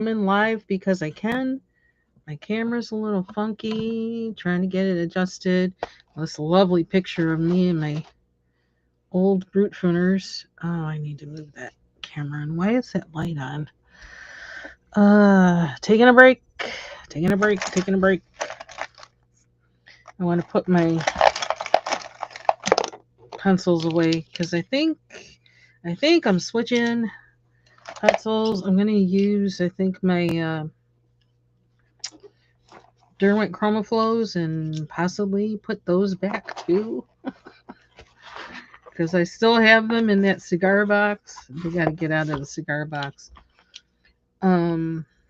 I'm in live because I can. My camera's a little funky, trying to get it adjusted. This lovely picture of me and my old brute funers. Oh, I need to move that camera. And why is that light on? Taking a break. Taking a break. Taking a break. I want to put my pencils away because I think I'm switching pencils. I'm gonna use my Derwent Chromaflows and possibly put those back too because I still have them in that cigar box. They got to get out of the cigar box.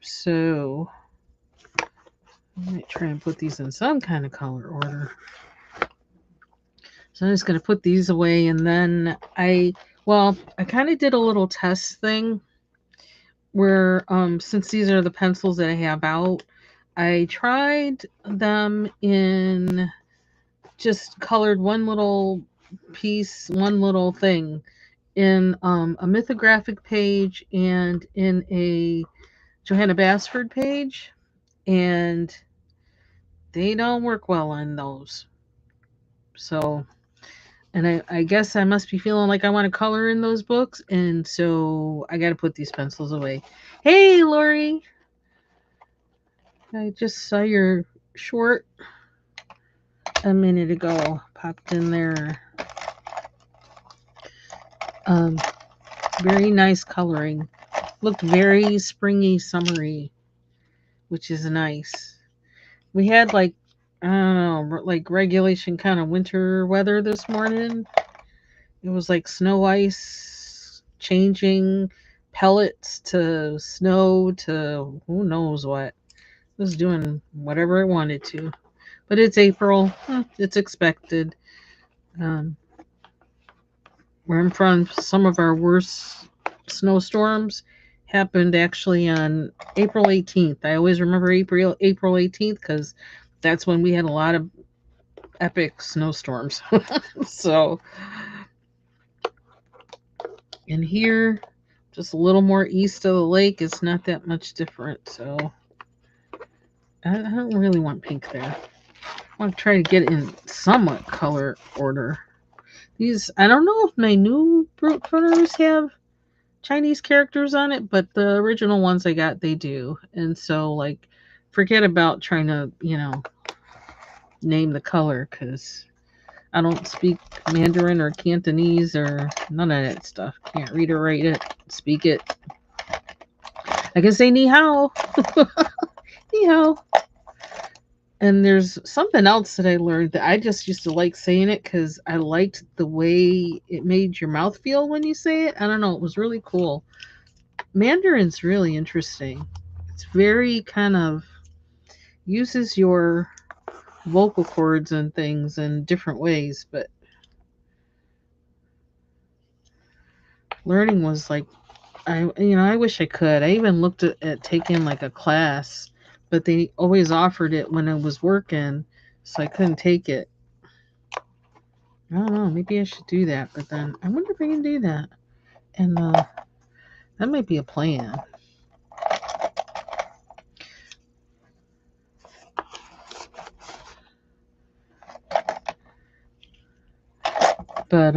So I might try and put these in some kind of color order. So I'm just gonna put these away, and then I kind of did a little test thing where since these are the pencils that I have out, I tried them in just colored one little piece, one little thing in a mythographic page and in a Johanna Basford page, and they don't work well on those. So, and I guess I must be feeling like I want to color in those books, and so I got to put these pencils away. Hey, Lori, I just saw your short a minute ago. Popped in there. Um, very nice coloring. Looked very springy, summery, which is nice. We had like I don't know, like regulation kind of winter weather this morning. It was like snow ice changing pellets to snow to who knows what. It was doing whatever it wanted to. But it's April. It's expected. Um, we're in front of some of our worst snowstorms happened actually on April 18th. I always remember April 18th because that's when we had a lot of epic snowstorms. So, in here, just a little more east of the lake, it's not that much different. So, I don't really want pink there. I want to try to get it in somewhat color order. These, I don't know if my new Brute Runners have Chinese characters on it, but the original ones I got, they do. And so, like, forget about trying to, name the color because I don't speak Mandarin or Cantonese or none of that stuff. Can't read or write it, speak it. I can say ni hao. Ni hao. And there's something else that I learned that I just used to like saying it because I liked the way it made your mouth feel when you say it. I don't know. It was really cool. Mandarin's really interesting. It's very kind of uses your vocal cords and things in different ways, but learning was like I wish I could. I even looked at taking like a class, but they always offered it when I was working, so I couldn't take it. I don't know. Maybe I should do that, but then I wonder if I can do that. And that might be a plan. But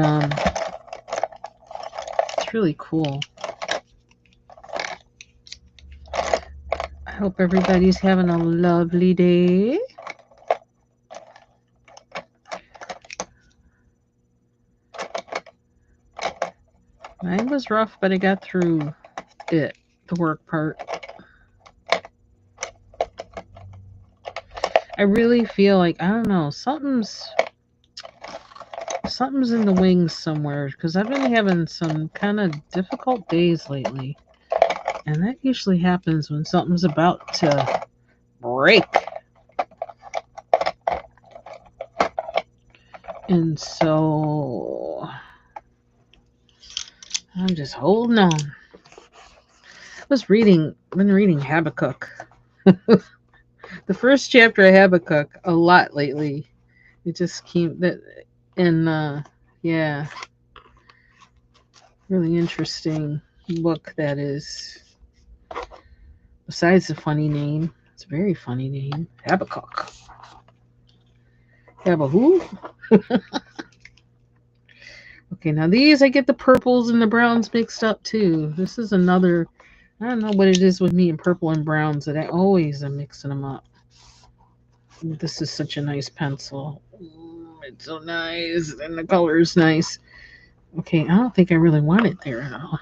it's really cool. I hope everybody's having a lovely day. Mine was rough, but I got through it, the work part. I really feel like I don't know, something's in the wings somewhere because I've been having some kind of difficult days lately. And that usually happens when something's about to break. And so I'm just holding on. Been reading Habakkuk. The first chapter of Habakkuk a lot lately. It just came that, and yeah, really interesting book that is. Besides the funny name, it's a very funny name. Habakkuk. Have a who? Okay, now these I get the purples and the browns mixed up too. This is another. I don't know what it is with me and purple and browns that I always am mixing them up. This is such a nice pencil. It's so nice, and the color is nice. Okay, I don't think I really want it there at all.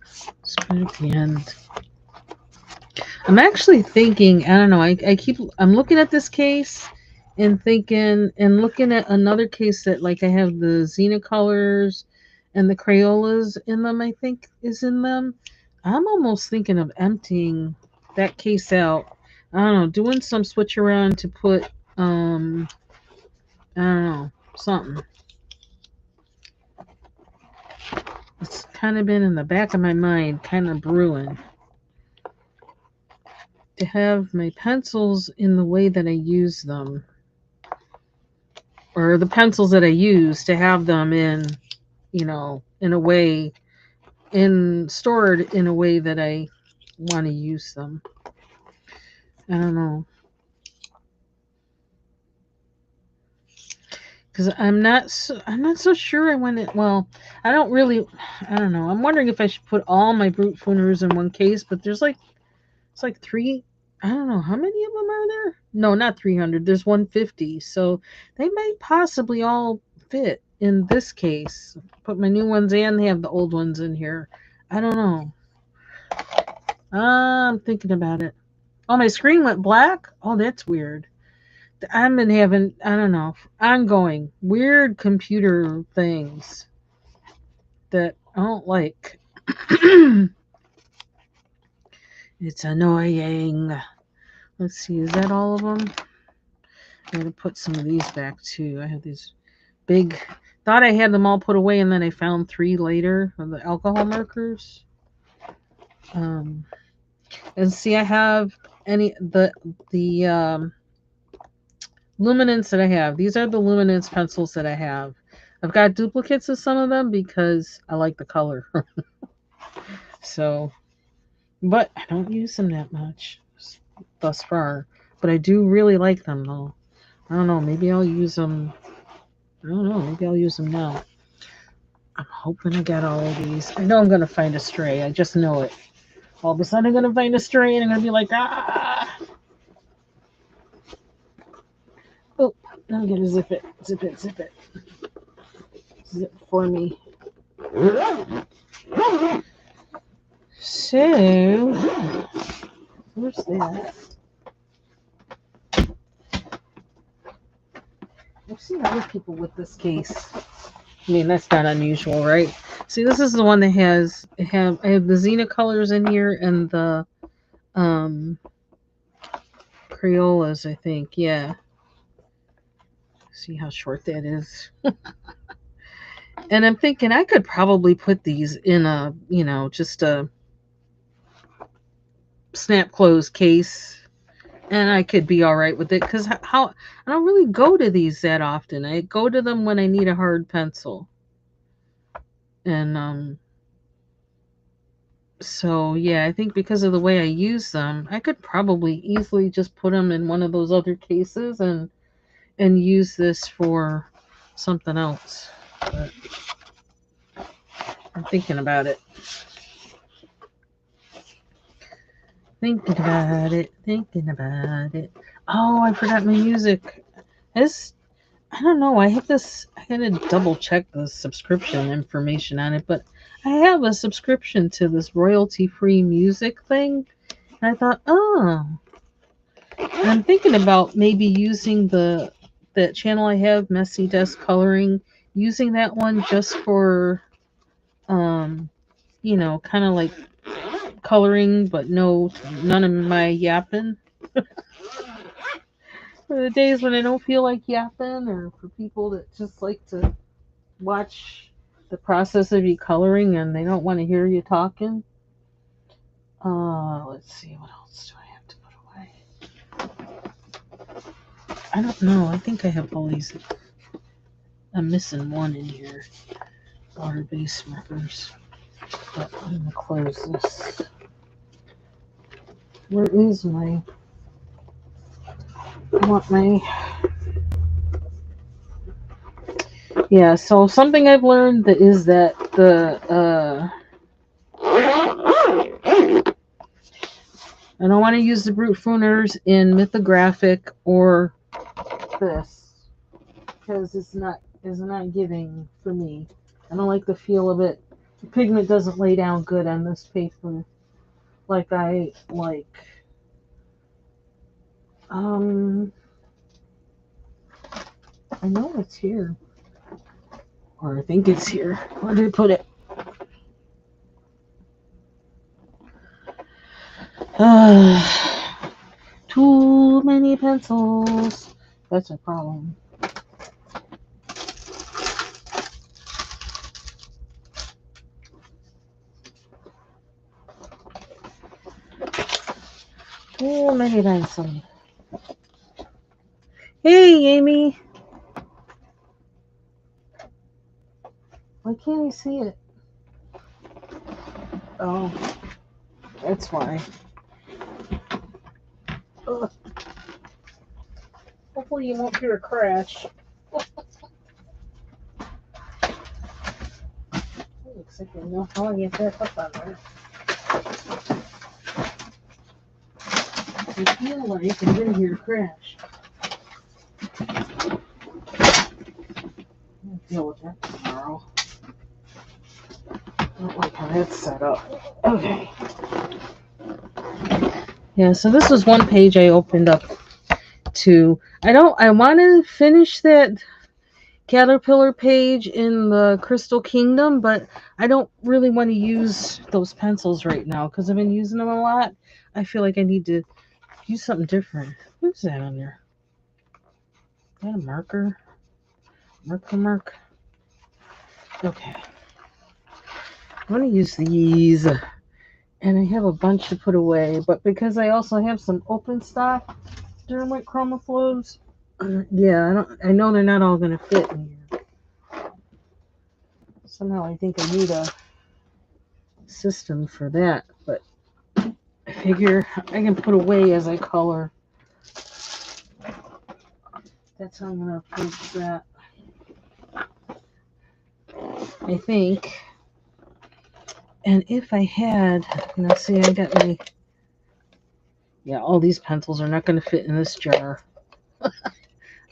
Let's put it at the end. I'm actually thinking, I don't know, I'm looking at this case and thinking, and looking at another case that, like, I have the Xena colors and the Crayolas in them, I think is in them. I'm almost thinking of emptying that case out. I don't know, doing some switch around to put, I don't know, something. It's kind of been in the back of my mind, kind of brewing. To have my pencils in the way that I use them, or the pencils that I use, to have them in, in a way, stored in a way that I want to use them. I don't know. Because I'm not so sure I want it. Well, I don't know. I'm wondering if I should put all my Brute Funers in one case, but it's like three. I don't know how many of them are there. No, not 300. There's 150, so they might possibly all fit in this case. Put my new ones and they have the old ones in here. I don't know. I'm thinking about it. Oh, my screen went black. Oh, that's weird. I've been having, I don't know, ongoing weird computer things that I don't like. It's annoying. Let's see, is that all of them? I'm going to put some of these back too. I have these big, thought I had them all put away, and then I found 3 later of the alcohol markers. And see, I have the luminance that I have. These are the luminance pencils that I have. I've got duplicates of some of them because I like the color. So, but I don't use them that much thus far. But I do really like them though. I don't know. Maybe I'll use them. I don't know. Maybe I'll use them now. I'm hoping I got all of these. I know I'm going to find a stray. I just know it. All of a sudden I'm going to find a stray and I'm going to be like, ah. Oh, I'm going to zip it. Zip it. Zip it. Zip for me. So, where's that? I've seen other people with this case. I mean, that's not unusual, right? See, this is the one that I have the Xena colors in here and the Crayolas, I think. Yeah. See how short that is. And I'm thinking I could probably put these in a, just a snap close case, and I could be all right with it, because how I don't really go to these that often. I go to them when I need a hard pencil. And so yeah, I think because of the way I use them, I could probably easily just put them in one of those other cases and use this for something else. But I'm thinking about it. Thinking about it. Oh, I forgot my music. I don't know. I gotta double check the subscription information on it, but I have a subscription to this royalty-free music thing. And I thought, oh, and I'm thinking about maybe using that channel I have, Messy Desk Coloring, using that one just for, kind of like coloring, but none of my yapping. For the days when I don't feel like yapping, or for people that just like to watch the process of you coloring and they don't want to hear you talking. Let's see, what else do I have to put away? I don't know. I think I have all these. I'm missing one in here. Water-based markers. But I'm gonna close this. Where is my... I want my... Yeah, so something I've learned that is that I don't want to use the brute fooners in mythographic or this because it's not giving for me. I don't like the feel of it. The pigment doesn't lay down good on this paper like I like. I know it's here. Or I think it's here. Where did I put it? Too many pencils. That's a problem. Too many pencils. Hey, Amy. Why can't I see it? Oh, that's why. Ugh. Hopefully you won't hear a crash. Looks like I know how I get that up on there. I feel like I'm gonna hear a crash. I'll deal with that tomorrow. I don't like how that's set up. Okay. Yeah, so this was one page I opened up to. I want to finish that caterpillar page in the Crystal Kingdom, but I don't really want to use those pencils right now because I've been using them a lot. I feel like I need to use something different. Who's that on there? Is that a marker? Mark. Okay. I'm going to use these. And I have a bunch to put away, but because I also have some open stock Derwent Chromaflows, yeah, I know they're not all going to fit in here. Somehow I think I need a system for that, but I figure I can put away as I color. That's how I'm going to approach that. I think. And if I had, let's see, I got my, yeah, all these pencils are not going to fit in this jar. I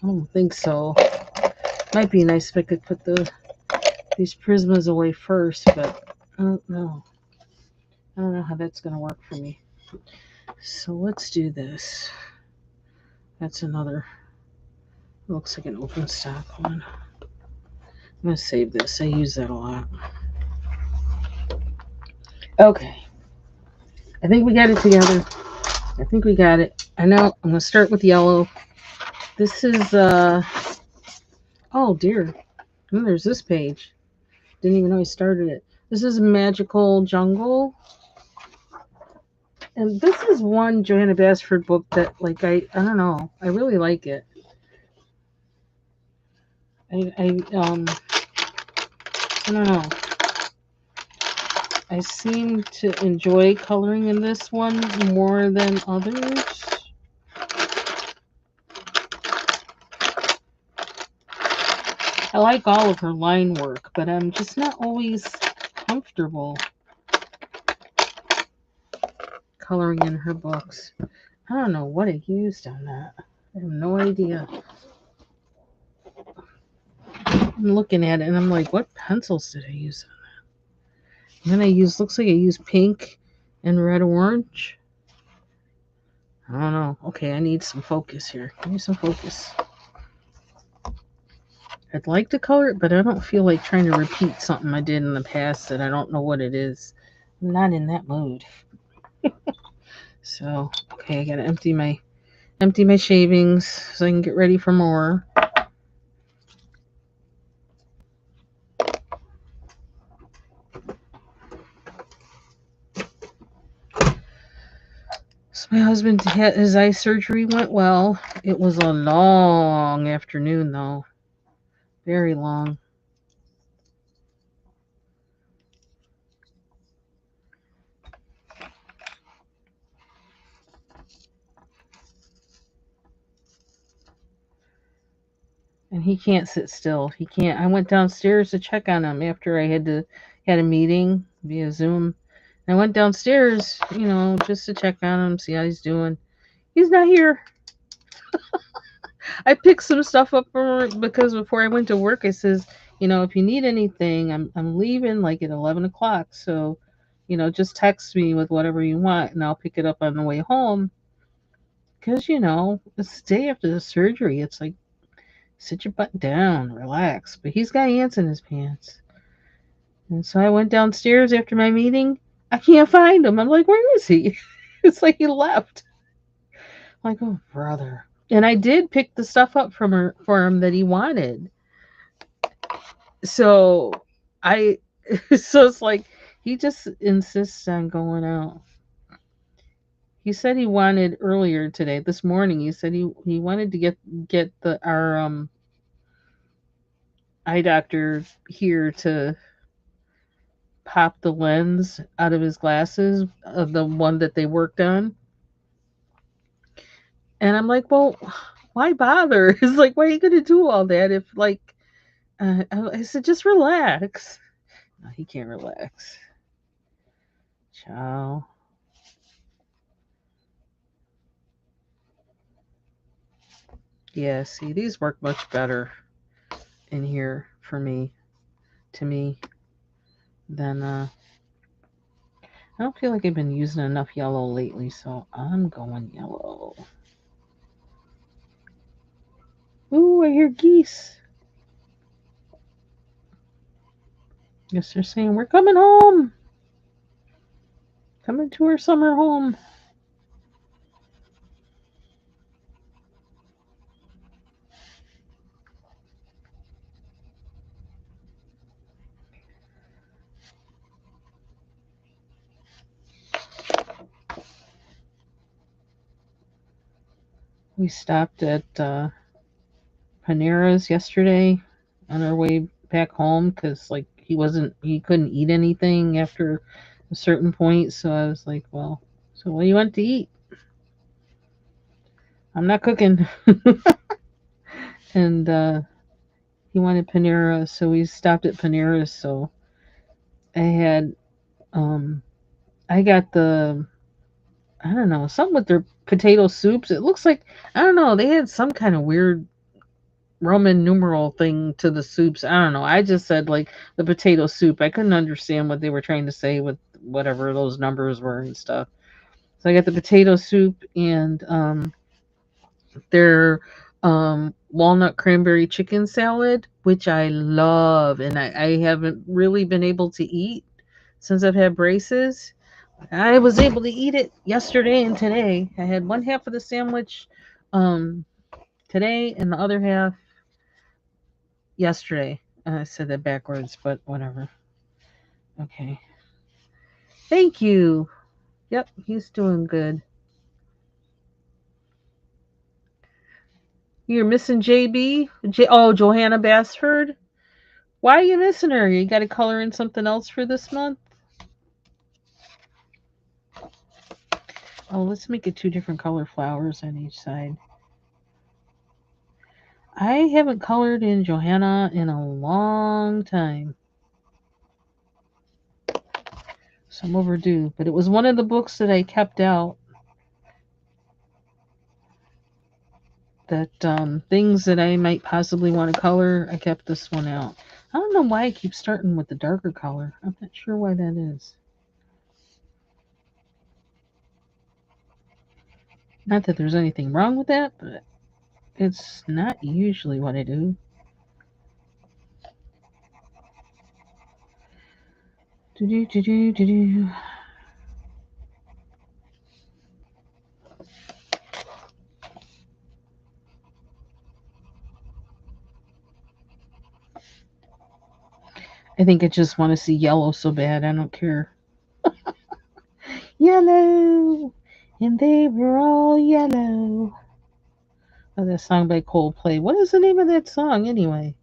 don't think so. Might be nice if I could put these Prismas away first, but I don't know. I don't know how that's going to work for me. So let's do this. That's another, looks like an open stock one. I'm going to save this. I use that a lot. Okay. I think we got it together. I think we got it. I know. I'm going to start with yellow. This is, oh dear. Oh, there's this page. Didn't even know I started it. This is Magical Jungle. And this is one Johanna Basford book that, like, I don't know. I really like it. I don't know. I seem to enjoy coloring in this one more than others. I like all of her line work, but I'm just not always comfortable coloring in her books. I don't know what I used on that. I have no idea. I'm looking at it and I'm like, what pencils did I use on that? And then I used, looks like I used pink and red orange. I don't know. Okay, I need some focus here. Give me some focus. I'd like to color it, but I don't feel like trying to repeat something I did in the past that I don't know what it is. I'm not in that mood. So, okay, I gotta empty my shavings so I can get ready for more. So my husband had his eye surgery went well. It was a long afternoon though. Very long. and he can't sit still. He can't. I went downstairs to check on him after I had a meeting via Zoom. I went downstairs, just to check on him, see how he's doing. He's not here. I picked some stuff up for her because before I went to work, I says, if you need anything, I'm leaving like at 11 o'clock. So, just text me with whatever you want, and I'll pick it up on the way home. Because it's the day after the surgery. It's like sit your butt down, relax. But he's got ants in his pants, and so I went downstairs after my meeting. I can't find him. I'm like, where is he? It's like he left. I'm like, oh brother. And I did pick the stuff up for him that he wanted. So I so it's like he just insists on going out. He said he wanted earlier today, this morning. He said he wanted to get the our eye doctor here to pop the lens out of his glasses of the one that they worked on. And I'm like, well, why bother? It's like, why are you gonna do all that if like I said, just relax. No, he can't relax. Ciao. Yeah, see, these work much better in here for me, to me, than I don't feel like I've been using enough yellow lately, so I'm going yellow. Ooh, I hear geese. Guess they're saying we're coming home. Coming to our summer home. We stopped at Panera's yesterday on our way back home because like he couldn't eat anything after a certain point. So I was like, well, so what do you want to eat? I'm not cooking. And he wanted Panera, so we stopped at Panera's. So I had um I got the I don't know, something with their potato soups. It looks like I don't know, they had some kind of weird Roman numeral thing to the soups. I don't know. I just said like the potato soup. I couldn't understand what they were trying to say with whatever those numbers were and stuff. So I got the potato soup and their walnut cranberry chicken salad, which I love, and I haven't really been able to eat since I've had braces. I was able to eat it yesterday and today. I had one half of the sandwich um, today and the other half yesterday. I said that backwards, but whatever. Okay. Thank you. Yep, he's doing good. You're missing JB? Oh, Johanna Basford? Why are you missing her? You got to color in something else for this month? Oh, let's make it two different color flowers on each side. I haven't colored in Johanna in a long time. So I'm overdue. But it was one of the books that I kept out. That things that I might possibly want to color, I kept this one out. I don't know why I keep starting with the darker color. I'm not sure why that is. Not that there's anything wrong with that, but it's not usually what I do. Do-do-do-do-do-do. I think I just want to see yellow so bad. I don't care. Yellow, and they were all yellow. Oh, that song by Coldplay. What is the name of that song anyway?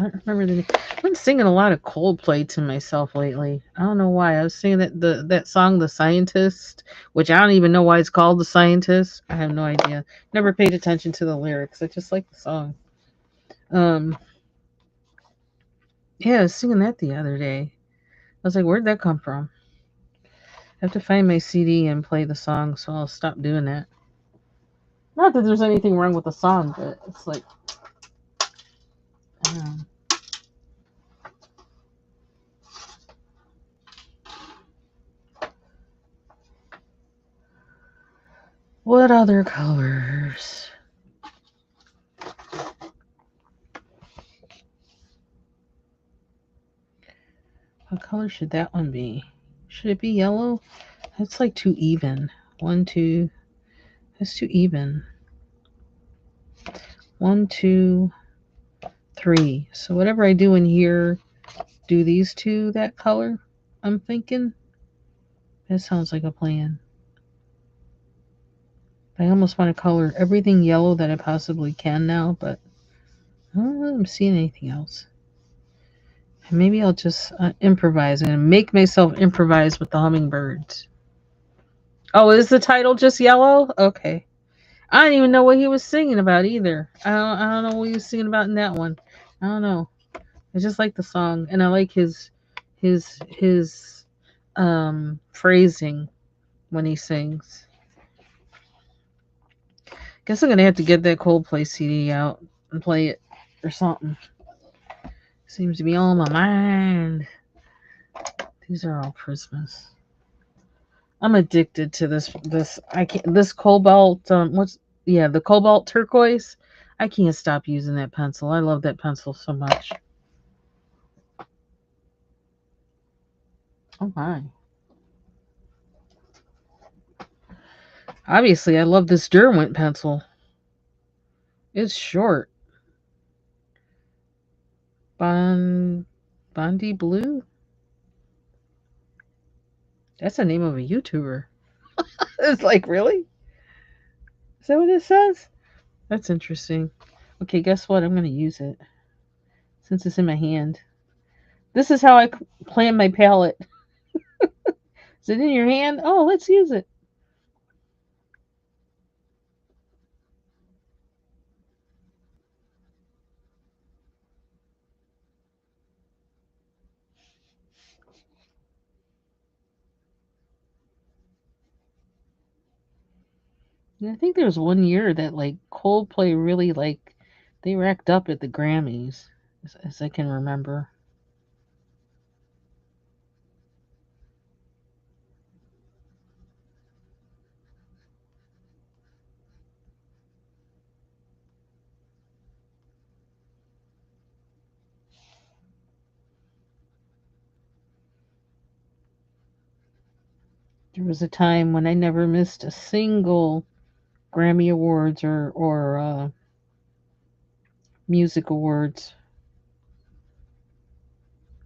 I don't remember the name. I've been singing a lot of Coldplay to myself lately. I don't know why. I was singing that song, The Scientist, which I don't even know why it's called The Scientist. I have no idea. Never paid attention to the lyrics. I just like the song. Um, yeah, I was singing that the other day. I was like, where'd that come from? I have to find my CD and play the song, so I'll stop doing that. Not that there's anything wrong with the song, but it's like, I don't know. What other colors? What color should that one be? Should it be yellow? That's like too even. 1, 2. That's too even. 1, 2, 3. So whatever I do in here, do these two that color. I'm thinking. That sounds like a plan. I almost want to color everything yellow that I possibly can now, but I don't know if I'm seeing anything else. Maybe I'll just improvise and make myself improvise with the hummingbirds. Oh, is the title just yellow? Okay. I didn't even know what he was singing about either. I don't know what he was singing about in that one. I don't know. I just like the song, and I like his phrasing when he sings. Guess I'm gonna have to get that Coldplay CD out and play it or something. Seems to be on my mind. These are all Christmas. I'm addicted to this cobalt the cobalt turquoise. I can't stop using that pencil. I love that pencil so much. Oh my. Obviously, I love this Derwent pencil. It's short. Bondi Blue? That's the name of a YouTuber. It's like, really? Is that what it says? That's interesting. Okay, guess what? I'm going to use it since it's in my hand. This is how I plan my palette. Is it in your hand? Oh, let's use it. I think there was one year that like Coldplay really like they racked up at the Grammys, as I can remember. There was a time when I never missed a single Grammy Awards or music awards.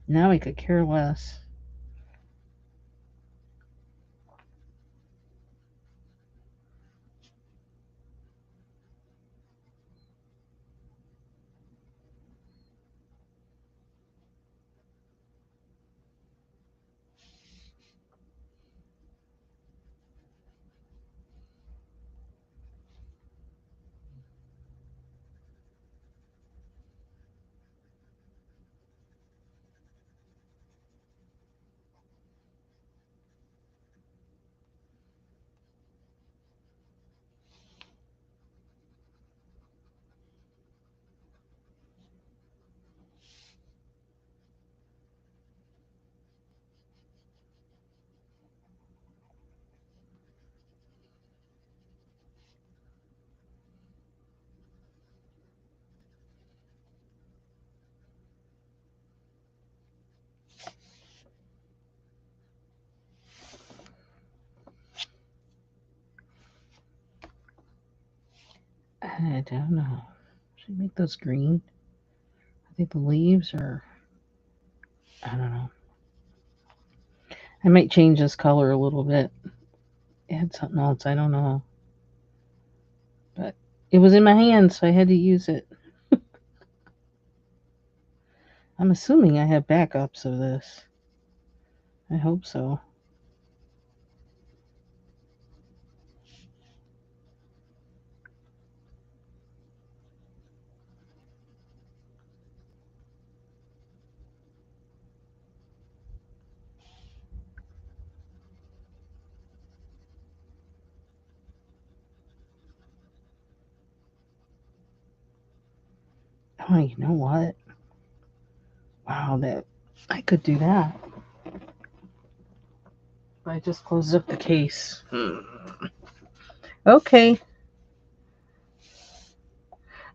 Now I could care less. I don't know. Should I make those green? I think the leaves are. I don't know. I might change this color a little bit. Add something else. I don't know. But it was in my hand, so I had to use it. I'm assuming I have backups of this. I hope so. Oh, you know what? Wow, that I could do that. I just closed up the case. Okay.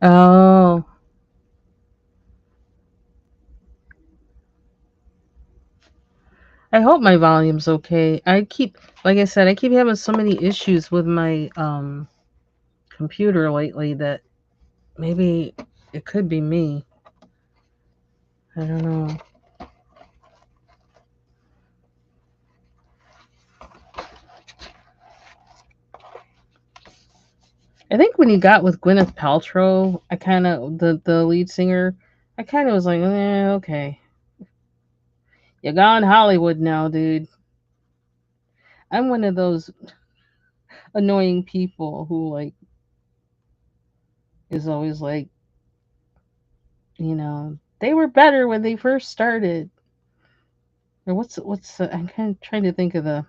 Oh, I hope my volume's okay. Like I said, I keep having so many issues with my computer lately that maybe it could be me. I don't know. I think when he got with Gwyneth Paltrow, I kind of the lead singer. I kind of was like, okay, you're gone Hollywood now, dude. I'm one of those annoying people who like is always like, they were better when they first started. Or I'm kind of trying to think of that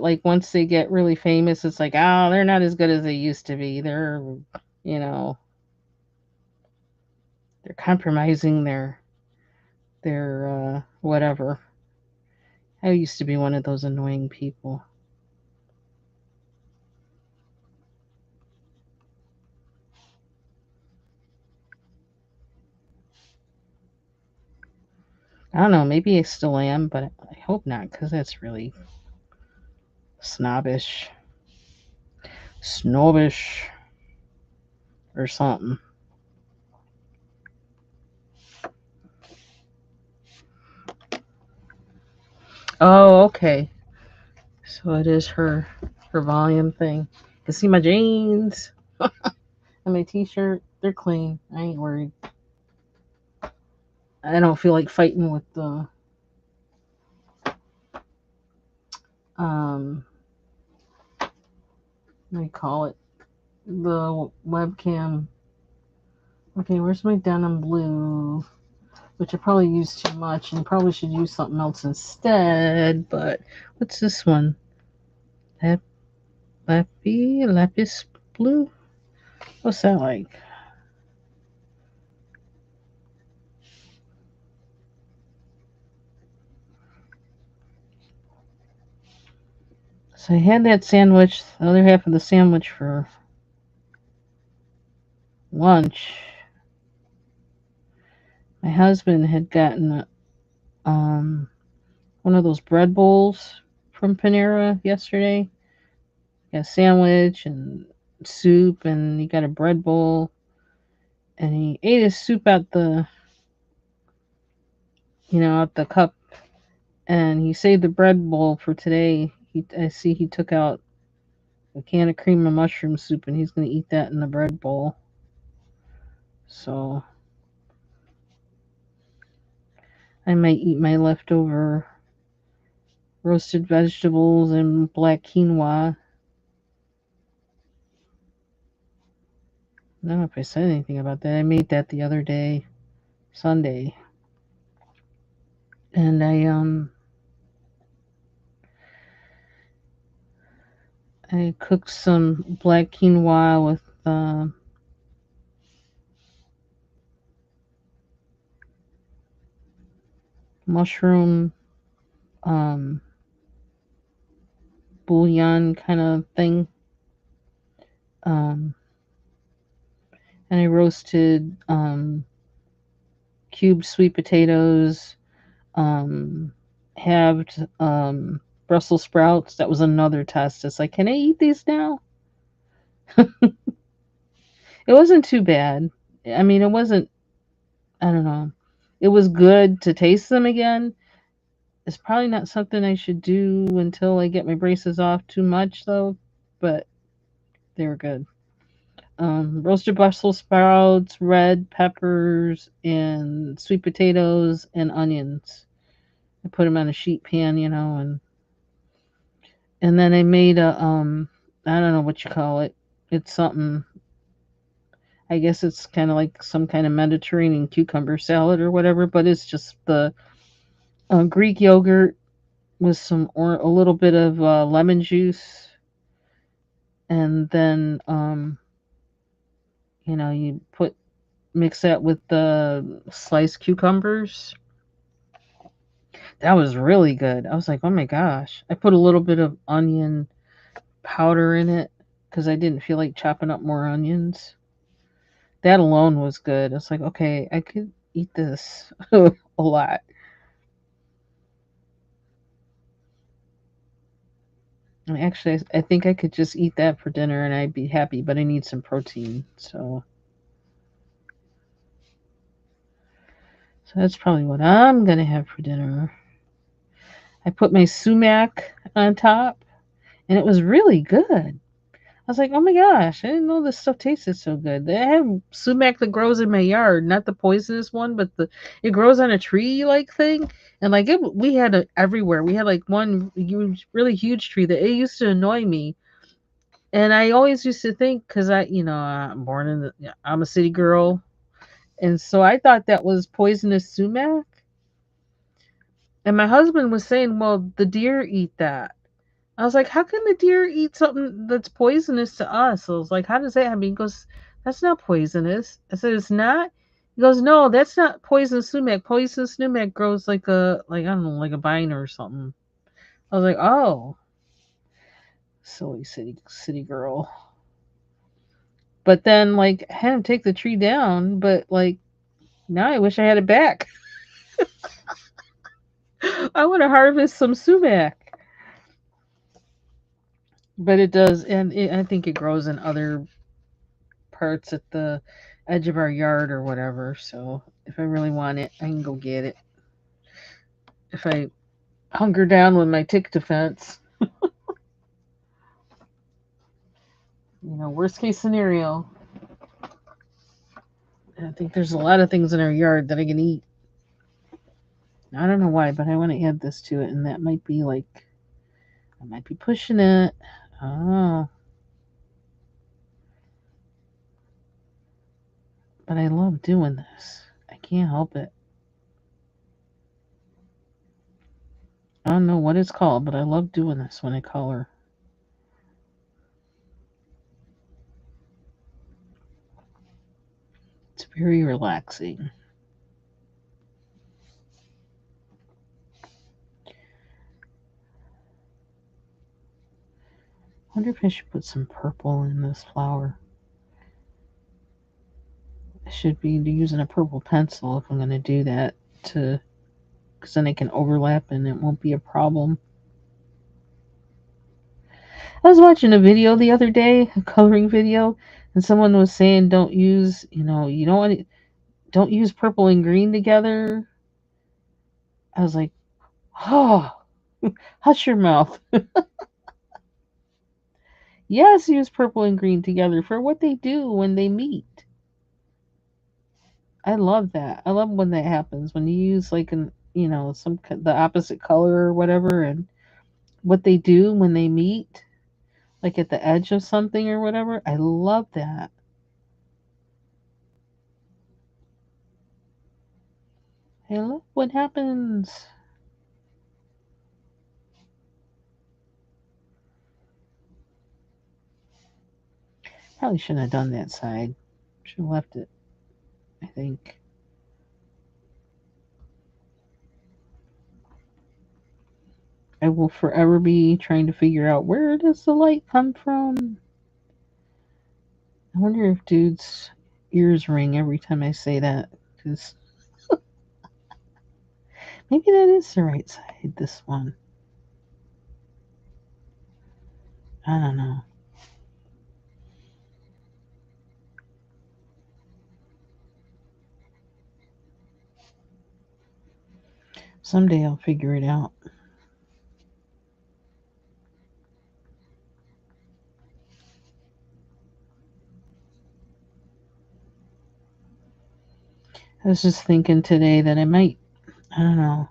like once they get really famous, it's like, oh, they're not as good as they used to be. You know, they're compromising their whatever. I used to be one of those annoying people. I don't know, maybe I still am, but I hope not, because that's really snobbish. Snobbish or something. Oh, okay. So it is her volume thing. You can see my jeans and my t-shirt. They're clean. I ain't worried. I don't feel like fighting with the um what do you call it? The webcam. Okay, where's my denim blue? Which I probably used too much and probably should use something else instead. But what's this one? Lapis blue? What's that like? So I had that sandwich, the other half of the sandwich for lunch. My husband had gotten um, one of those bread bowls from Panera yesterday. Got a sandwich and soup, and he got a bread bowl, and he ate his soup out the cup, and he saved the bread bowl for today. I see he took out a can of cream of mushroom soup, and he's gonna eat that in the bread bowl. So I might eat my leftover roasted vegetables and black quinoa. I don't know if I said anything about that. I made that the other day, Sunday, and I cooked some black quinoa with mushroom um, bouillon kind of thing, um, and I roasted cubed sweet potatoes, um, halved Brussels sprouts. That was another test. It's like, can I eat these now? It wasn't too bad. I mean, it wasn't. I don't know. It was good to taste them again. It's probably not something I should do until I get my braces off too much, though. But they were good. roasted Brussels sprouts, red peppers, and sweet potatoes and onions. I put them on a sheet pan, and then I made a I don't know what you call it. It's something. I guess it's kind of like some kind of Mediterranean cucumber salad or whatever, but it's just the Greek yogurt with some or a little bit of lemon juice, and then you mix that with the sliced cucumbers. That was really good. I was like, oh my gosh. I put a little bit of onion powder in it because I didn't feel like chopping up more onions. That alone was good. I was like, okay, I could eat this a lot. And actually, I think I could just eat that for dinner and I'd be happy, but I need some protein. So that's probably what I'm going to have for dinner. I put my sumac on top and it was really good. I was like, oh my gosh, I didn't know this stuff tasted so good. They have sumac that grows in my yard, not the poisonous one, but it grows on a tree like thing. And like we had it everywhere. We had like one huge, really huge tree that it used to annoy me. And I always used to think, because I'm a city girl. And so I thought that was poisonous sumac. And my husband was saying, well, the deer eat that. I was like, how can the deer eat something that's poisonous to us? I was like, how does that happen? He goes, that's not poisonous. I said, it's not? He goes, no, that's not poisonous sumac. Poisonous sumac grows I don't know, like a vine or something. I was like, oh, silly city girl. But then, like, I had him take the tree down, but, like, now I wish I had it back. I want to harvest some sumac. But it does, and I think it grows in other parts at the edge of our yard or whatever. So if I really want it, I can go get it. If I hunker down with my tick defense, worst case scenario. I think there's a lot of things in our yard that I can eat. I don't know why, but I want to add this to it, and that might be like, I might be pushing it. Oh, but I love doing this. I can't help it. I don't know what it's called, but I love doing this when I color. It's very relaxing. I wonder if I should put some purple in this flower. I should be using a purple pencil if I'm going to do that, because then it can overlap and it won't be a problem. I was watching a video the other day, a coloring video, and someone was saying you don't want to, don't use purple and green together. I was like, oh, hush your mouth. Yes, use purple and green together for what they do when they meet. I love that. I love when that happens when you use like the opposite color or whatever, and what they do when they meet, like at the edge of something or whatever. I love that. I love what happens. Probably shouldn't have done that side. Should have left it, I think. I will forever be trying to figure out where does the light come from. I wonder if dudes' ears ring every time I say that, because maybe that is the right side, this one. I don't know. Someday I'll figure it out. I was just thinking today that I might, I don't know,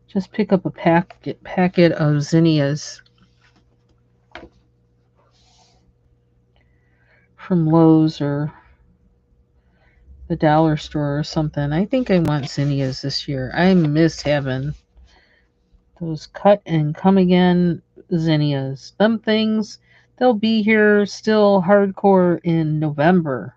just pick up a packet of zinnias from Lowe's or the dollar store or something. I think I want zinnias this year. I miss having those cut and come again zinnias. Them things, they'll be here still hardcore in November.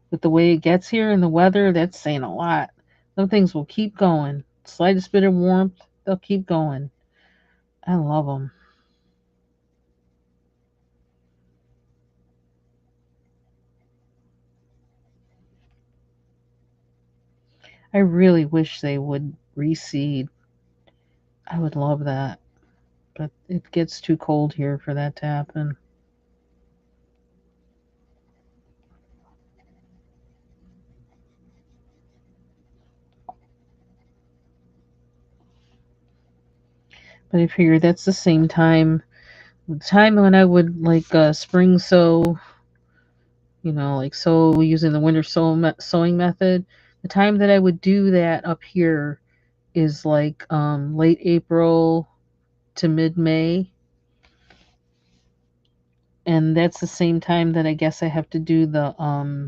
With the way it gets here and the weather, that's saying a lot. Them things will keep going. Slightest bit of warmth, they'll keep going. I love them. I really wish they would reseed. I would love that. But it gets too cold here for that to happen. But I figure that's the time when I would like spring sow, like sow using the winter sowing method. The time that I would do that up here is like late April to mid May, and that's the same time that I guess I have to do the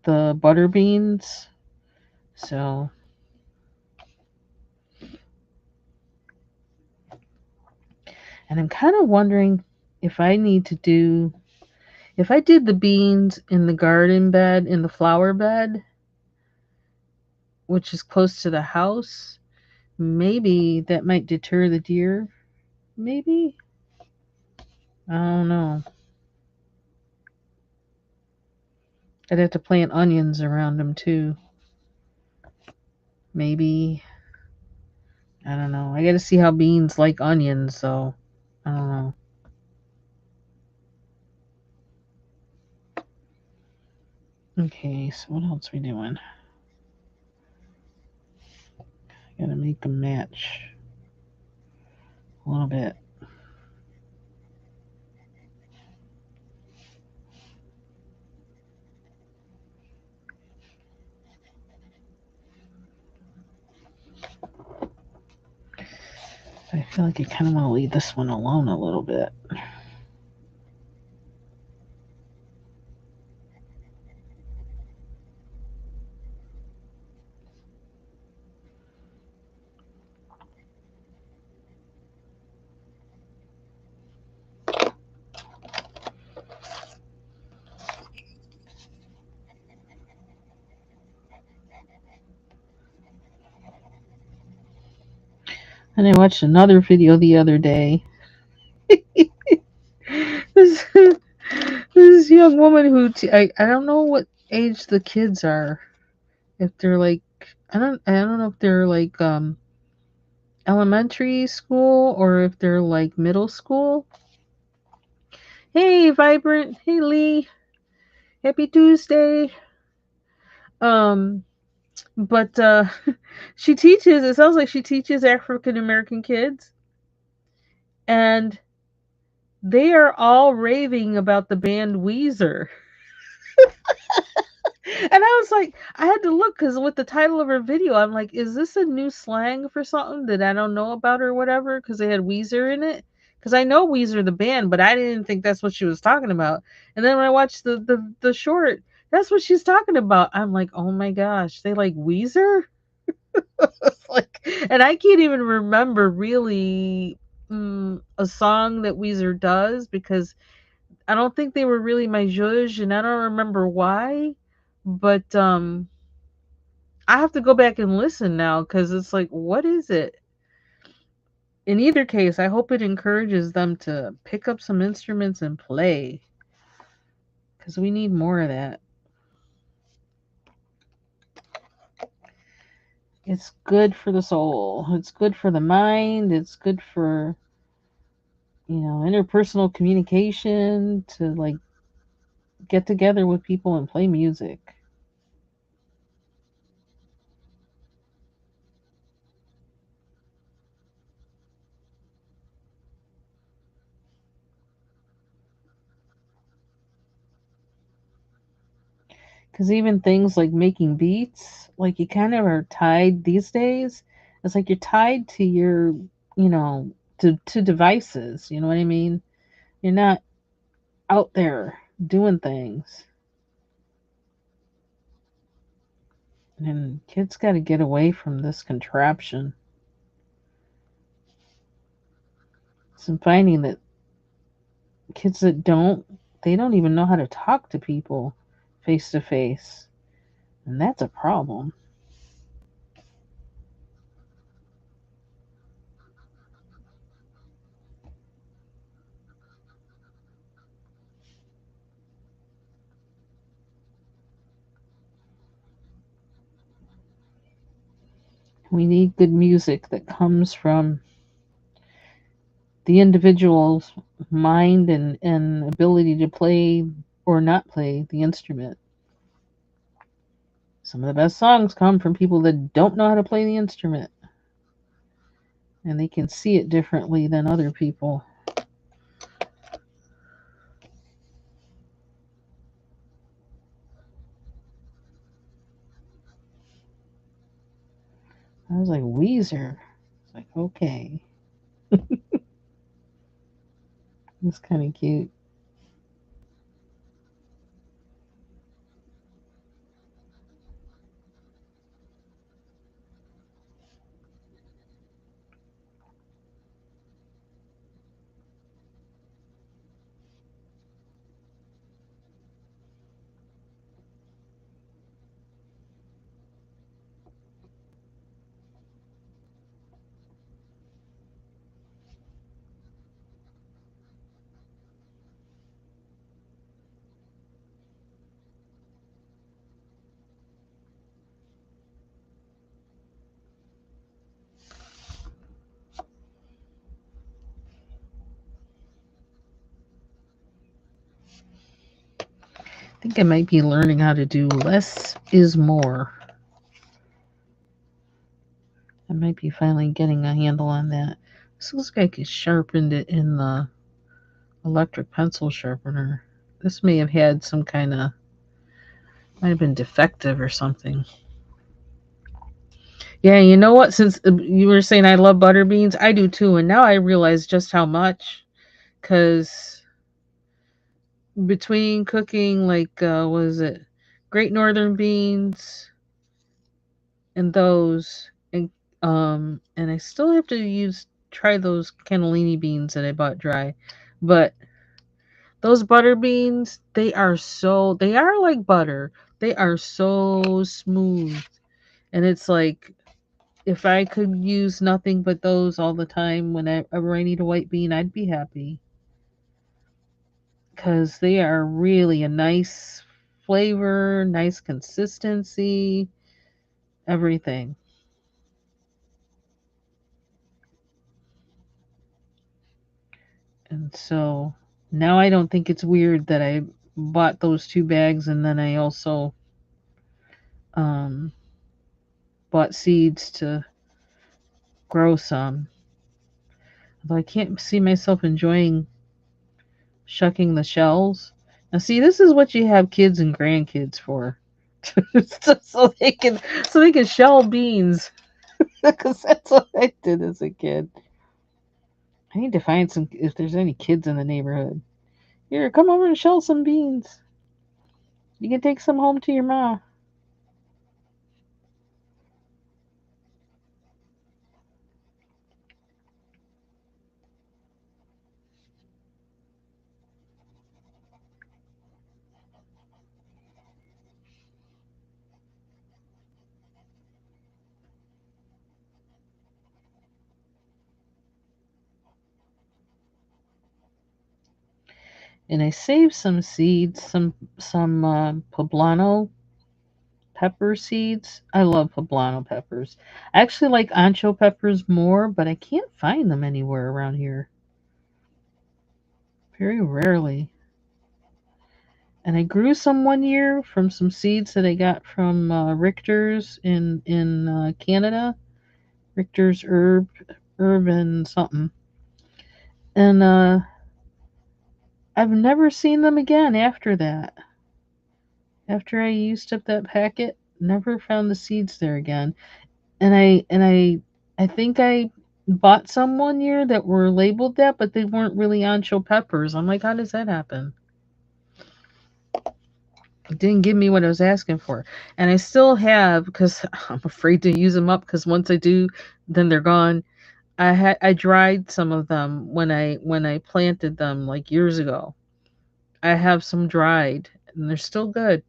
butter beans. So, and I'm kind of wondering if I need to do if I did the beans in the garden bed in the flower bed, which is close to the house, maybe that might deter the deer. Maybe, I don't know. I'd have to plant onions around them too. Maybe, I don't know. I got to see how beans like onions, so I don't know. Okay, so what else we doing? Gotta make them match a little bit. I feel like I kind of want to leave this one alone a little bit. And I watched another video the other day. this, this young woman I don't know what age the kids are. If they're like I don't know if they're like elementary school or if they're like middle school. Hey, Vibrant. Hey, Lee. Happy Tuesday. Um, but she teaches. It sounds like she teaches African American kids, and they are all raving about the band Weezer. And I was like, I had to look because with the title of her video, I'm like, is this a new slang for something that I don't know about or whatever? Because they had Weezer in it. Because I know Weezer the band, but I didn't think that's what she was talking about. And then when I watched the short, that's what she's talking about. I'm like, oh my gosh, they like Weezer? Like, and I can't even remember really a song that Weezer does because I don't think they were really my zhuzh, and I don't remember why. But I have to go back and listen now because it's like, what is it? In either case, I hope it encourages them to pick up some instruments and play because we need more of that. It's good for the soul. It's good for the mind. It's good for, interpersonal communication to like get together with people and play music. Because even things like making beats, like you kind of are tied these days. It's like you're tied to your, to devices. You know what I mean? You're not out there doing things. And kids got to get away from this contraption. So I'm finding that kids that they don't even know how to talk to people face to face. And that's a problem. We need good music that comes from the individual's mind and ability to play or not play the instrument. Some of the best songs come from people that don't know how to play the instrument and they can see it differently than other people. I was like, Weezer. It's like, okay. It's kind of cute. I think I might be learning how to do less is more. I might be finally getting a handle on that. This looks like I sharpened it in the electric pencil sharpener. This may have had some kind of, might have been defective or something. Yeah, you know what? Since you were saying I love butter beans, I do too. And now I realize just how much. Because between cooking, like, what is it? Great Northern beans and those. And I still have to try those cannellini beans that I bought dry. But those butter beans, they are like butter. They are so smooth. And it's like, if I could use nothing but those all the time whenever I need a white bean, I'd be happy. Because they are really a nice flavor, nice consistency, everything. And so now I don't think it's weird that I bought those 2 bags and then I also um, bought seeds to grow some. Although I can't see myself enjoying shucking the shells. Now, see, this is what you have kids and grandkids for, so they can shell beans. Because that's what I did as a kid. I need to find some if there's any kids in the neighborhood. Here, come over and shell some beans. You can take some home to your ma. And I saved some seeds, some poblano pepper seeds. I love poblano peppers. I actually like ancho peppers more, but I can't find them anywhere around here. Very rarely. And I grew some one year from some seeds that I got from Richter's in Canada. Richter's herb and something. And I've never seen them again after that. After I used up that packet, never found the seeds there again. And I think I bought some one year that were labeled that, but they weren't really ancho peppers. I'm like, how does that happen? It didn't give me what I was asking for. And I still have, because I'm afraid to use them up, because once I do, then they're gone. I dried some of them when I planted them like years ago. I have some dried and they're still good.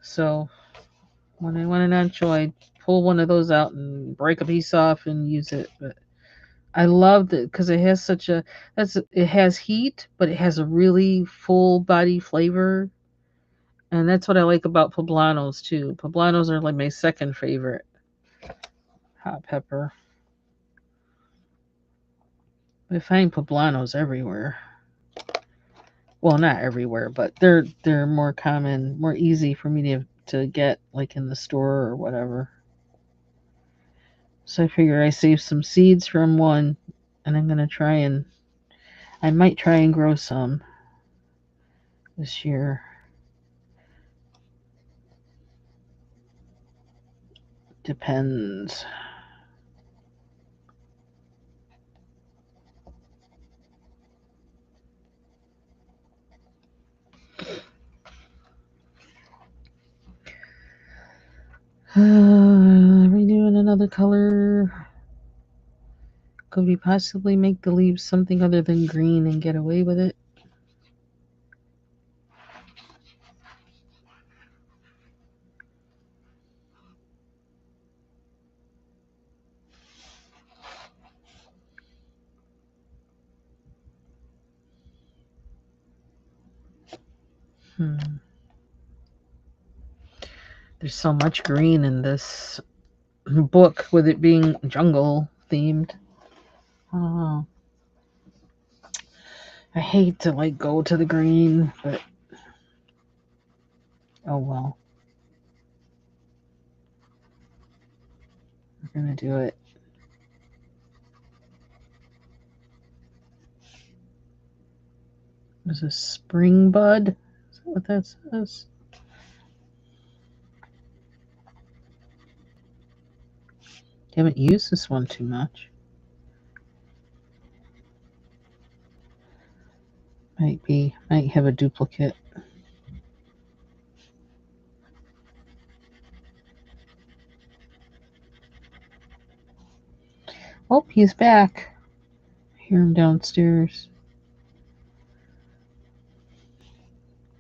So when I want an ancho, I pull one of those out and break a piece off and use it. But I loved it because it has such a it has heat, but it has a really full body flavor, and that's what I like about poblanos too. Poblanos are like my second favorite hot pepper. I find poblanos everywhere. Well, not everywhere, but they're more common, more easy for me to get like in the store or whatever. So I figure I saved some seeds from one, and I'm gonna try and I might try and grow some this year. Depends. Redoing another color. Could we possibly make the leaves something other than green and get away with it? Hmm. There's so much green in this book with it being jungle themed. Oh, I hate to like go to the green, but oh well. We're gonna do it. There's a spring bud. Is that what that says? Haven't used this one too much. Might have a duplicate. Oh, he's back. I hear him downstairs.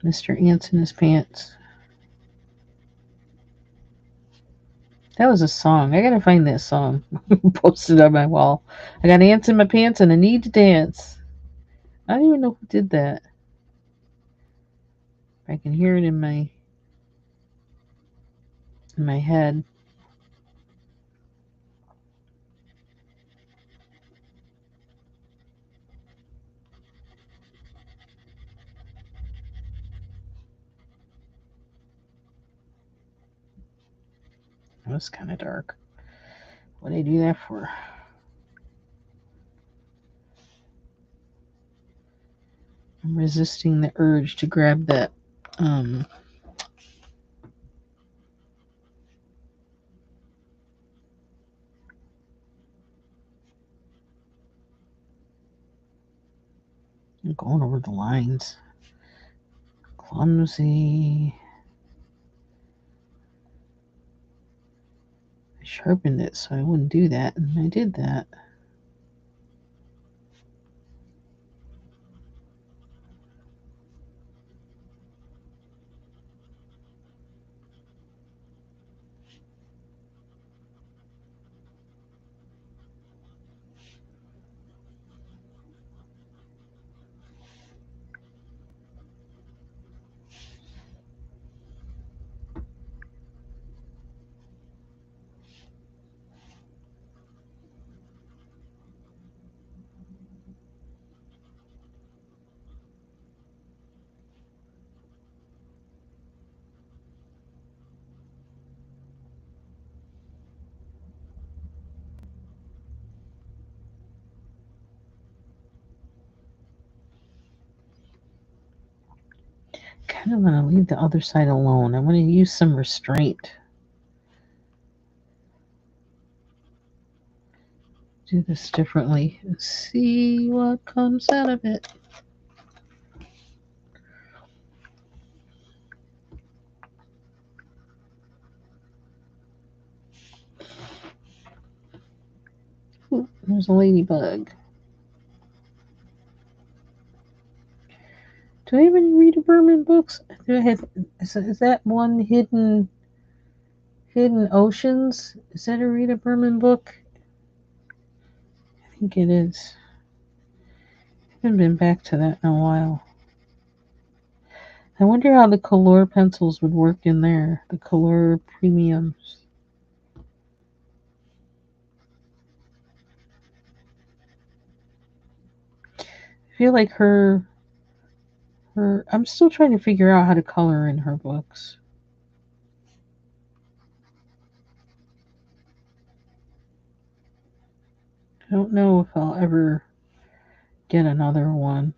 Mr. Ants in his pants. That was a song. I gotta find that song. Posted on my wall. I got ants in my pants and I need to dance. I don't even know who did that. I can hear it in my head. It was kind of dark. What did I do that for? I'm resisting the urge to grab that. I'm going over the lines. Clumsy. I sharpened it so I wouldn't do that, and I did that. kind of want to leave the other side alone. I want to use some restraint. Do this differently and see what comes out of it. Ooh, there's a ladybug. Do I have any Rita Berman books? Do I have? Is that one Hidden Oceans? Is that a Rita Berman book? I think it is. I haven't been back to that in a while. I wonder how the Color pencils would work in there. The Color premiums. I feel like her. I'm still trying to figure out how to color in her books. I don't know if I'll ever get another one.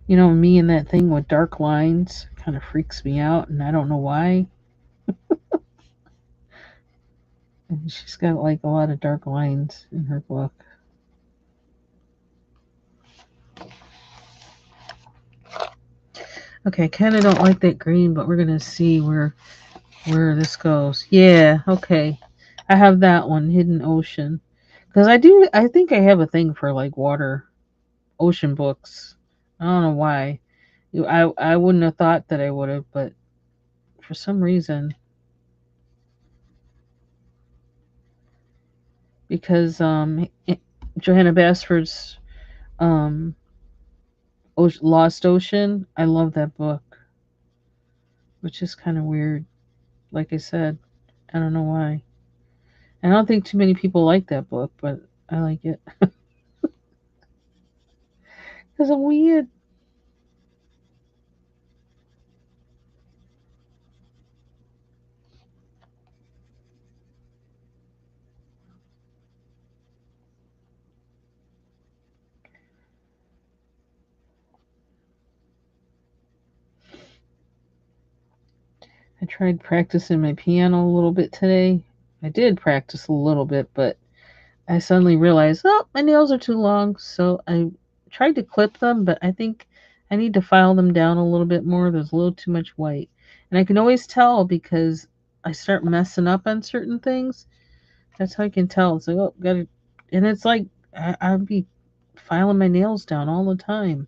You know, me and that thing with dark lines kind of freaks me out, and I don't know why. And she's got like a lot of dark lines in her book. Okay, I kind of don't like that green, but we're gonna see where this goes. Yeah, okay. I have that one, Hidden Ocean, because I think I have a thing for like ocean books. I don't know why. I wouldn't have thought that I would have, but for some reason, because Johanna Basford's um Lost Ocean, I love that book, which is kind of weird. Like I said, I don't know why. I don't think too many people like that book, but I like it because I'm weird. I tried practicing my piano a little bit today. I did practice a little bit, but I suddenly realized, oh, my nails are too long. So I tried to clip them, but I think I need to file them down a little bit more. There's a little too much white. And I can always tell because I start messing up on certain things. That's how I can tell. It's like, oh, gotta. And it's like, I'd be filing my nails down all the time.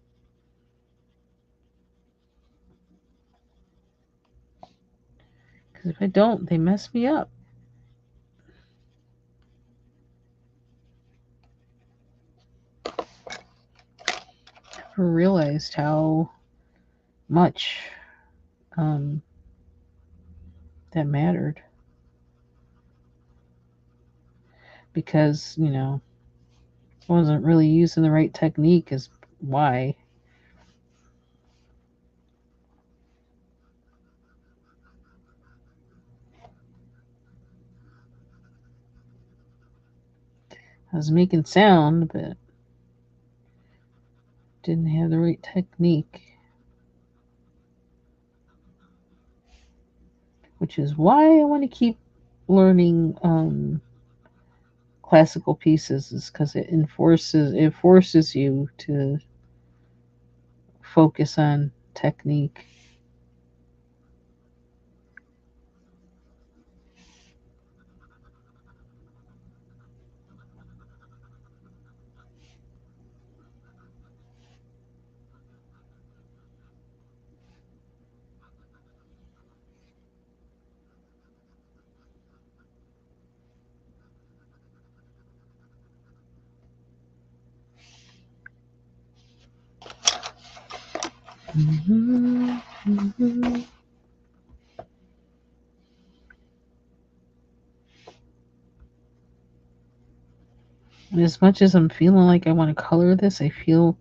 Because if I don't, they mess me up. I never realized how much um, that mattered. Because, I wasn't really using the right technique, is why. I was making sound, but didn't have the right technique. Which is why I want to keep learning classical pieces, is because it forces you to focus on technique. Mm-hmm, mm-hmm. As much as I'm feeling like I want to color this, I feel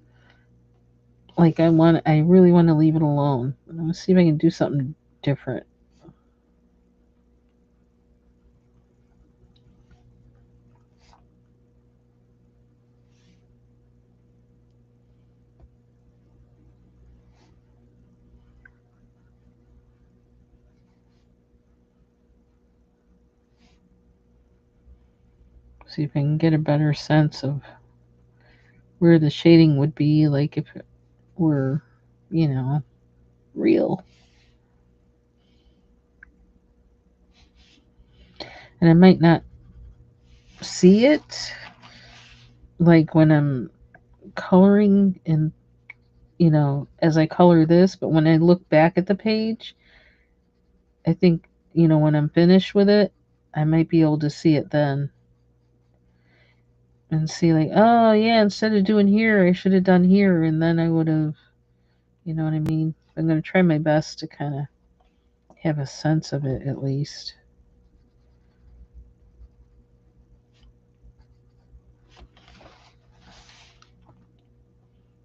like I really want to leave it alone. I'm gonna see if I can do something different. See if I can get a better sense of where the shading would be, like if it were, real. And I might not see it like when I'm coloring and as I color this, but when I look back at the page, I think, when I'm finished with it, I might be able to see it then and see, like, oh, yeah, instead of doing here, I should have done here, and then I would have, you know what I mean? I'm going to try my best to kind of have a sense of it at least.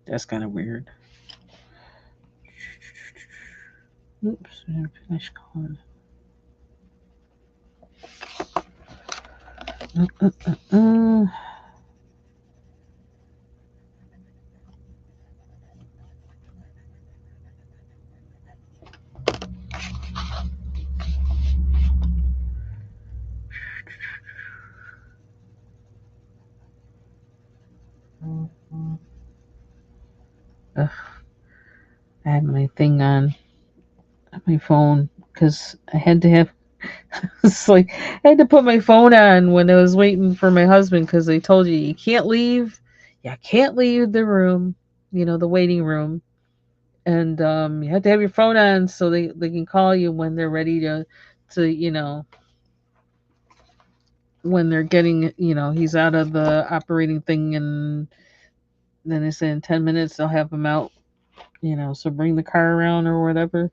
That's kind of weird. Oops, I didn't finish coloring. Uh. Ugh, I had my thing on my phone because I had to have. It's like I had to put my phone on when I was waiting for my husband because they told you can't leave. You can't leave the room, the waiting room, and you have to have your phone on so they can call you when they're ready to when they're getting he's out of the operating thing, and then they say in 10 minutes they'll have him out. So bring the car around or whatever.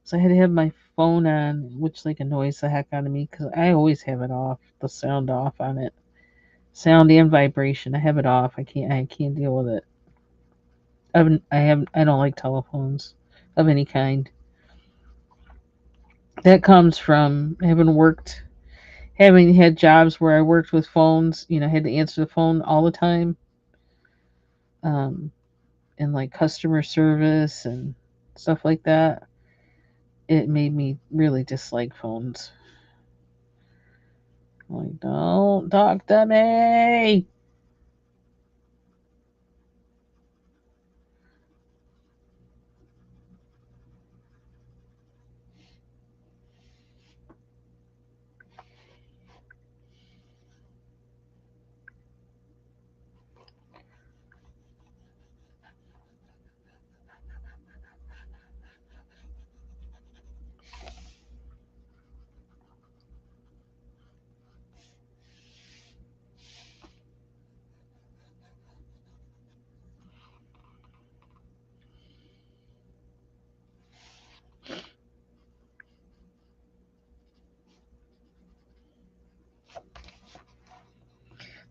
So I had to have my phone on, which like annoys the heck out of me because I always have it off, the sound off on it, sound and vibration. I have it off. I can't deal with it. I don't like telephones of any kind. That comes from having had jobs where I worked with phones. Had to answer the phone all the time, um, and like customer service and stuff like that. It made me really dislike phones. Like, don't talk to me.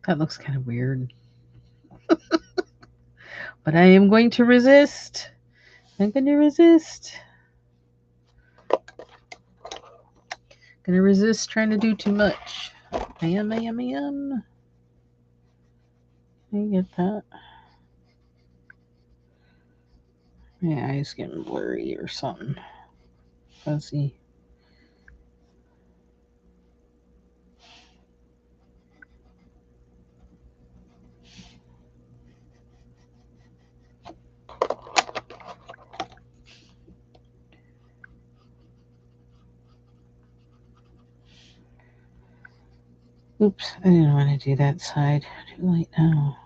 That looks kind of weird. But I am going to resist. I'm going to resist. Going to resist trying to do too much. I am. I get that. My eyes getting blurry or something. Fuzzy. Oops, I didn't want to do that side. Too late now.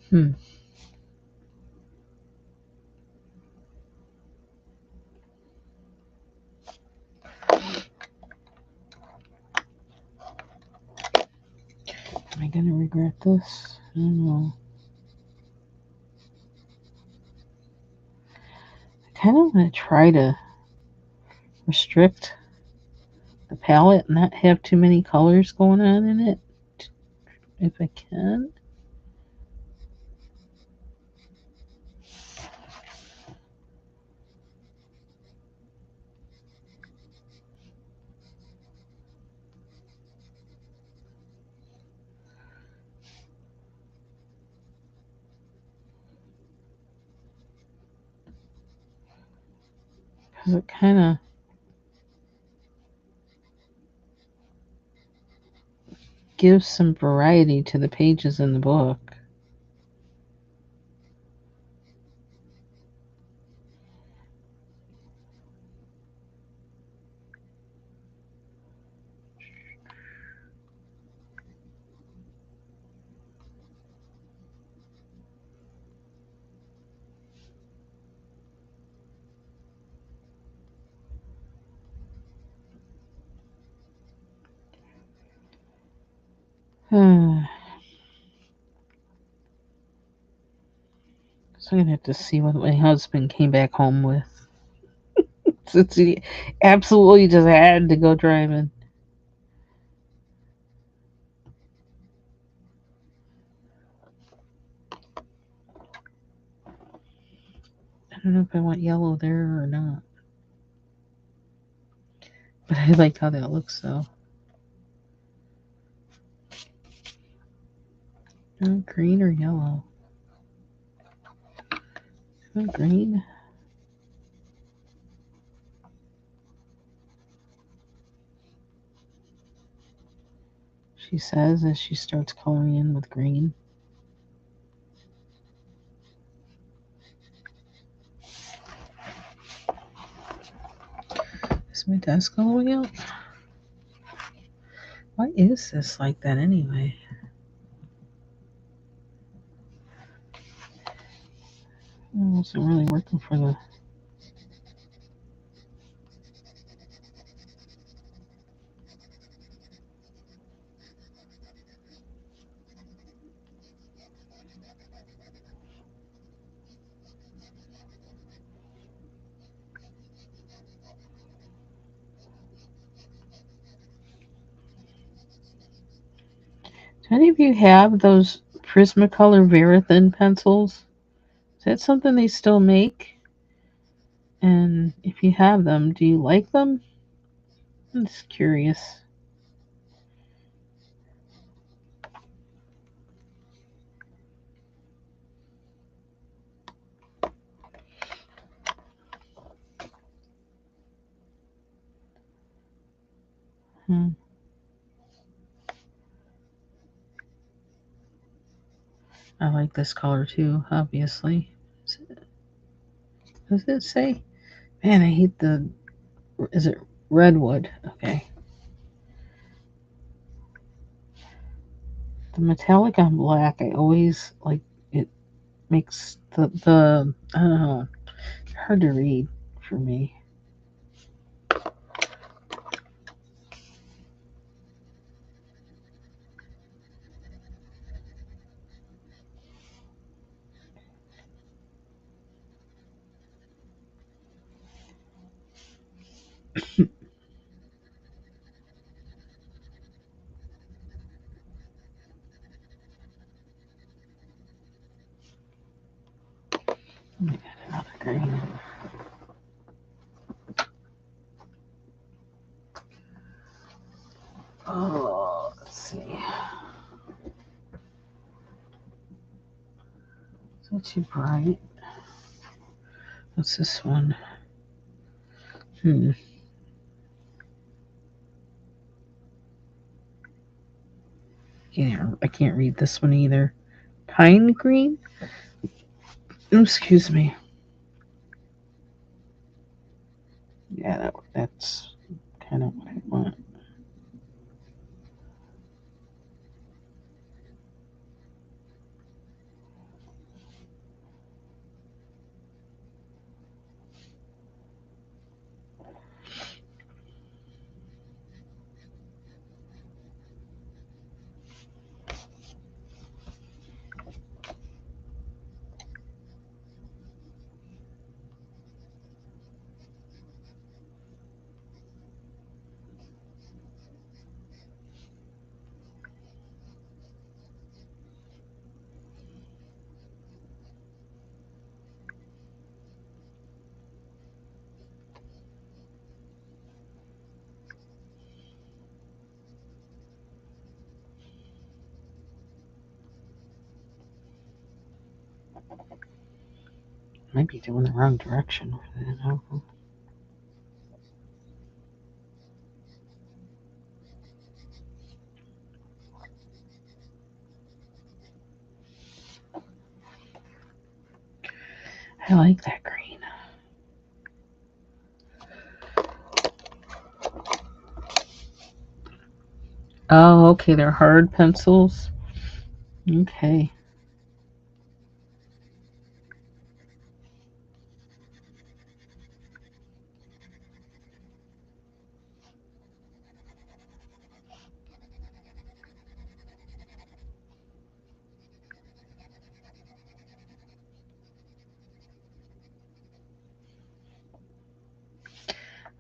Hmm. Am I going to regret this? I don't know. I kind of want to try to restrict the palette and not have too many colors going on in it if I can. because it kind of gives some variety to the pages in the book. So I'm gonna have to see what my husband came back home with. Since he absolutely just had to go driving. I don't know if I want yellow there or not. But I like how that looks though. Green or yellow? Green. She says as she starts coloring in with green. Is my desk all the way out? Why is this like that anyway? It wasn't really working for the... Do any of you have those Prismacolor Verithin pencils? Is that something they still make? And if you have them, do you like them? I'm just curious. Hmm. I like this color too, obviously. Does it say? Man, I hate the... Is it redwood? Okay. The metallic on black, I always like it makes the I don't know, hard to read for me. Oh my god, another green. Oh, let's see. Is that too bright? What's this one? Yeah, I can't read this one either. Pine green? Excuse me. Yeah, that's kind of what I want. Might be doing the wrong direction with it. I don't know. I like that green. Oh, okay, they're hard pencils. Okay.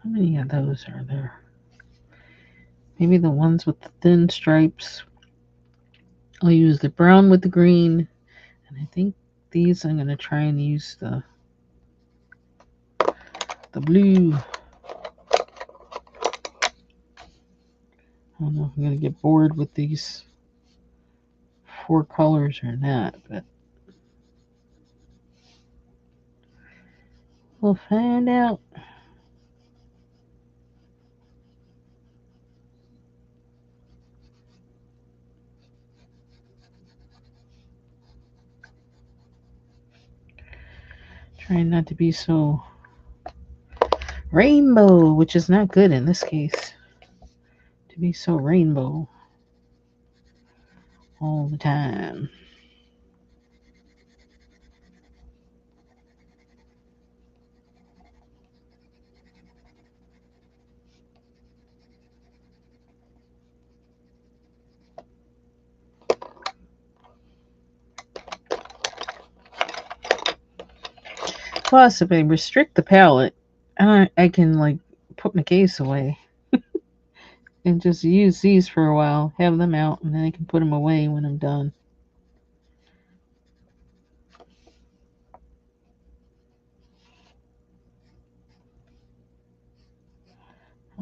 How many of those are there? Maybe the ones with the thin stripes. I'll use the brown with the green. And I think these I'm going to try and use the blue. I don't know if I'm going to get bored with these 4 colors or not, but we'll find out. Trying not to be so rainbow, which is not good in this case. To be so rainbow all the time. Plus, if I restrict the palette, I can like put my case away and just use these for a while, have them out, and then I can put them away when I'm done.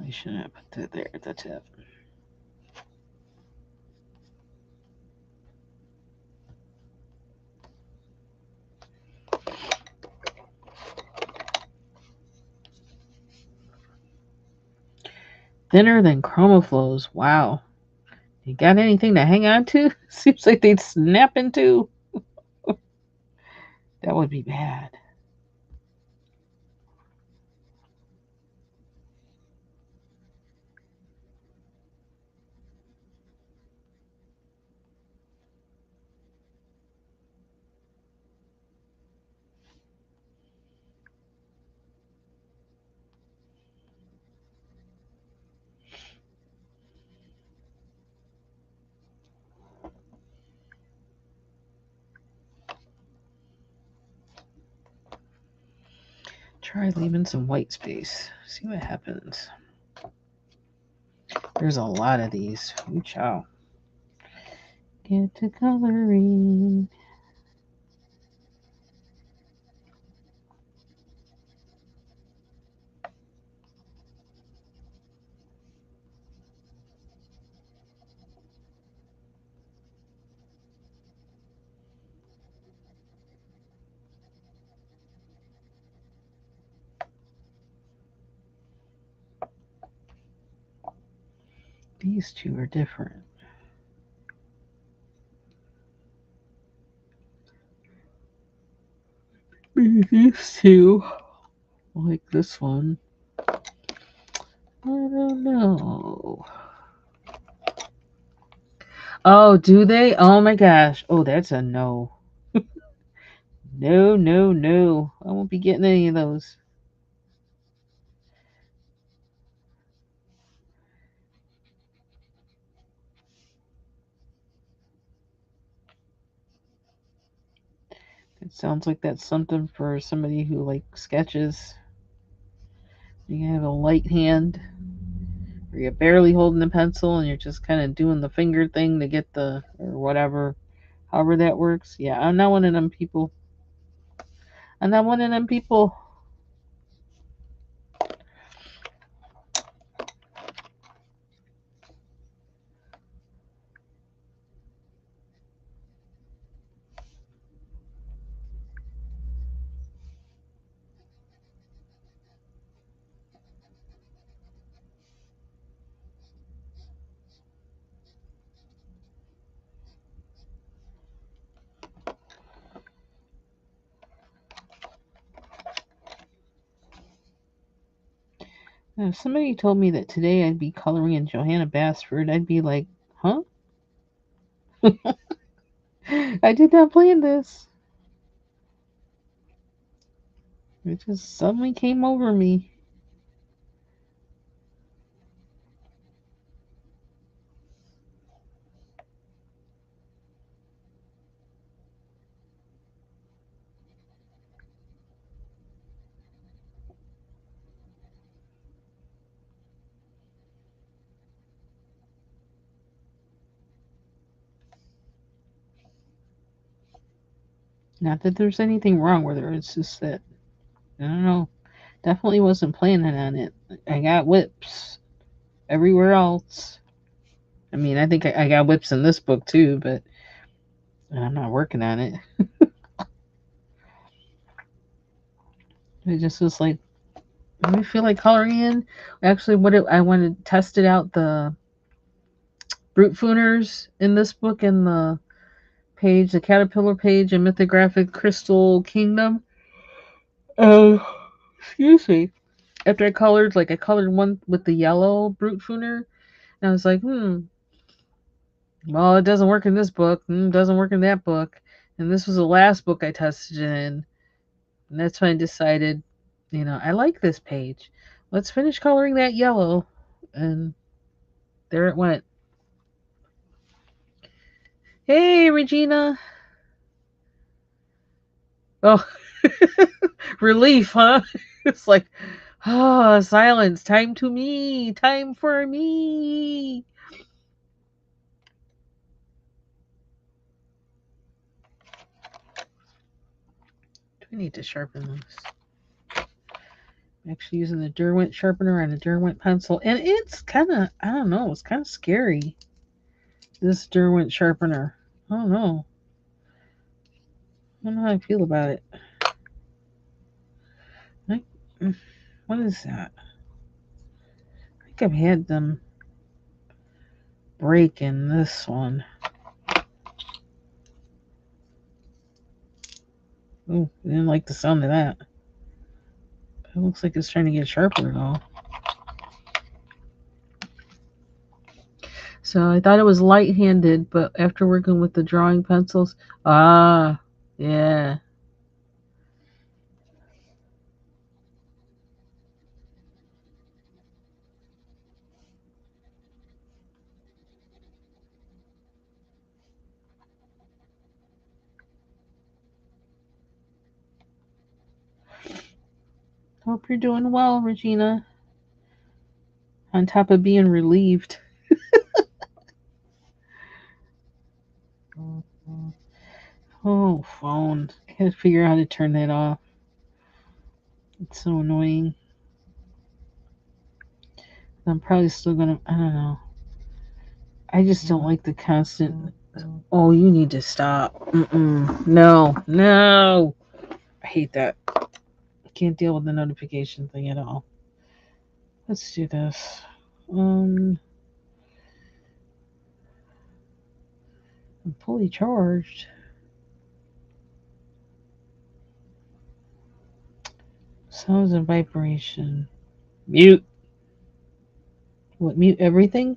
I shouldn't have put that there at the tip. Thinner than ChromaFlows. Wow. You got anything to hang on to? Seems like they'd snap into. That would be bad. Try leaving some white space. See what happens. There's a lot of these. Ooh, chow. Get to coloring. These two are different. These two, like this one, I don't know. Oh, do they? Oh my gosh. Oh, that's a no. No, no, no. I won't be getting any of those. It sounds like that's something for somebody who like sketches. You have a light hand, or you're barely holding the pencil and you're just kind of doing the finger thing to get the, or whatever, however that works. Yeah, I'm not one of them people. I'm not one of them people. Now, if somebody told me that today I'd be coloring in Johanna Basford, I'd be like, huh? I did not plan this. It just suddenly came over me. Not that there's anything wrong with her, it's just that, I don't know. Definitely wasn't planning on it. I got whips everywhere else. I mean, I think I got whips in this book too, but I'm not working on it. It just was like, I feel like coloring in. Actually, I wanted to test it out, the Brute Fooners in this book, and the caterpillar page in Mythographic Crystal Kingdom. Excuse me. After I colored one with the yellow Brute Fooner, and I was like, well, it doesn't work in this book, doesn't work in that book. And this was the last book I tested it in. And that's when I decided, I like this page. Let's finish coloring that yellow. And there it went. Hey, Regina. Oh, relief, huh? It's like, silence. Time to me. Time for me. Do I need to sharpen this? I'm actually using the Derwent sharpener and a Derwent pencil. And it's kind of, I don't know, it's kind of scary. This Derwent sharpener. I don't know. I don't know how I feel about it. What is that? I think I've had them break in this one. Oh, I didn't like the sound of that. It looks like it's trying to get sharper though. So I thought it was light-handed, but after working with the drawing pencils, yeah. Hope you're doing well, Regina. On top of being relieved. Oh, phone. Can't figure out how to turn that off. It's so annoying. I'm probably still gonna, I don't know. I just don't like the constant, oh, you need to stop. No, no. I hate that. I can't deal with the notification thing at all. Let's do this. I'm fully charged. Sounds and vibration. Mute. What, mute everything?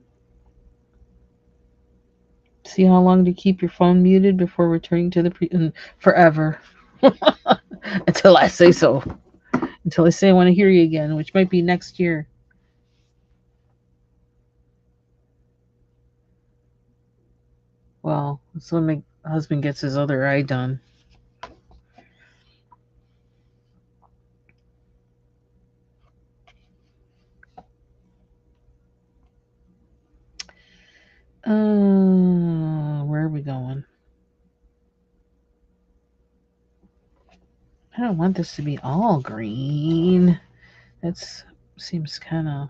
See how long to keep your phone muted before returning to the forever. Until I say so. Until I say I want to hear you again, which might be next year. Well, that's when my husband gets his other eye done. Where are we going? I don't want this to be all green. That seems kind of.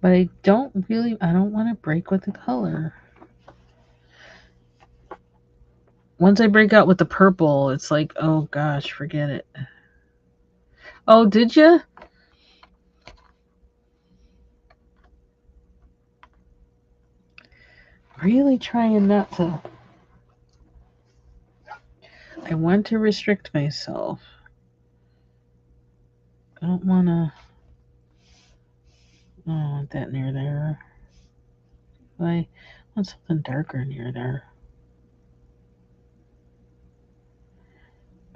But I don't want to break with the color. Once I break out with the purple, it's like, oh gosh, forget it. Oh, did you? Really trying not to. I want to restrict myself. I don't want to. I don't want that near there. I want something darker near there.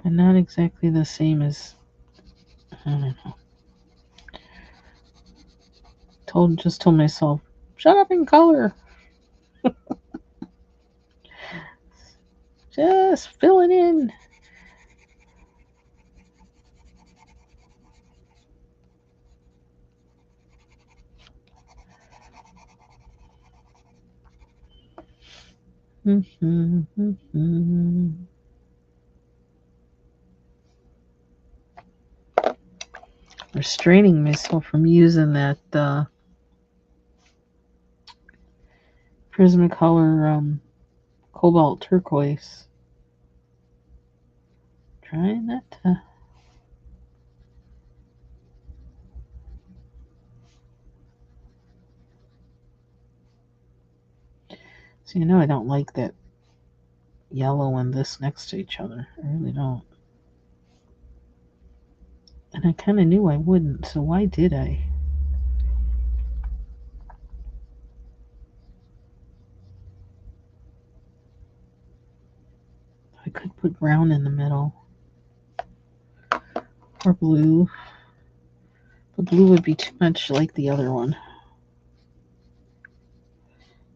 But not exactly the same as. I don't know. Just told myself, shut up and color. Just fill it in. Restraining myself from using that Prismacolor cobalt turquoise. Trying not to. So I don't like that yellow and this next to each other. I really don't. And I kind of knew I wouldn't, so why did I? I could put brown in the middle. Or blue. But blue would be too much like the other one.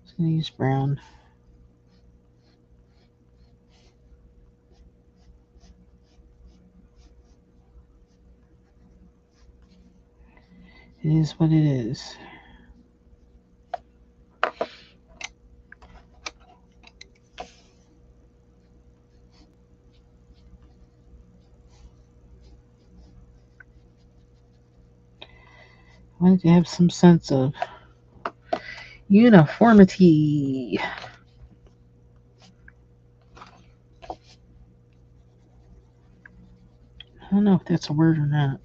So I'm going to use brown. It is what it is. I wanted to have some sense of uniformity. I don't know if that's a word or not.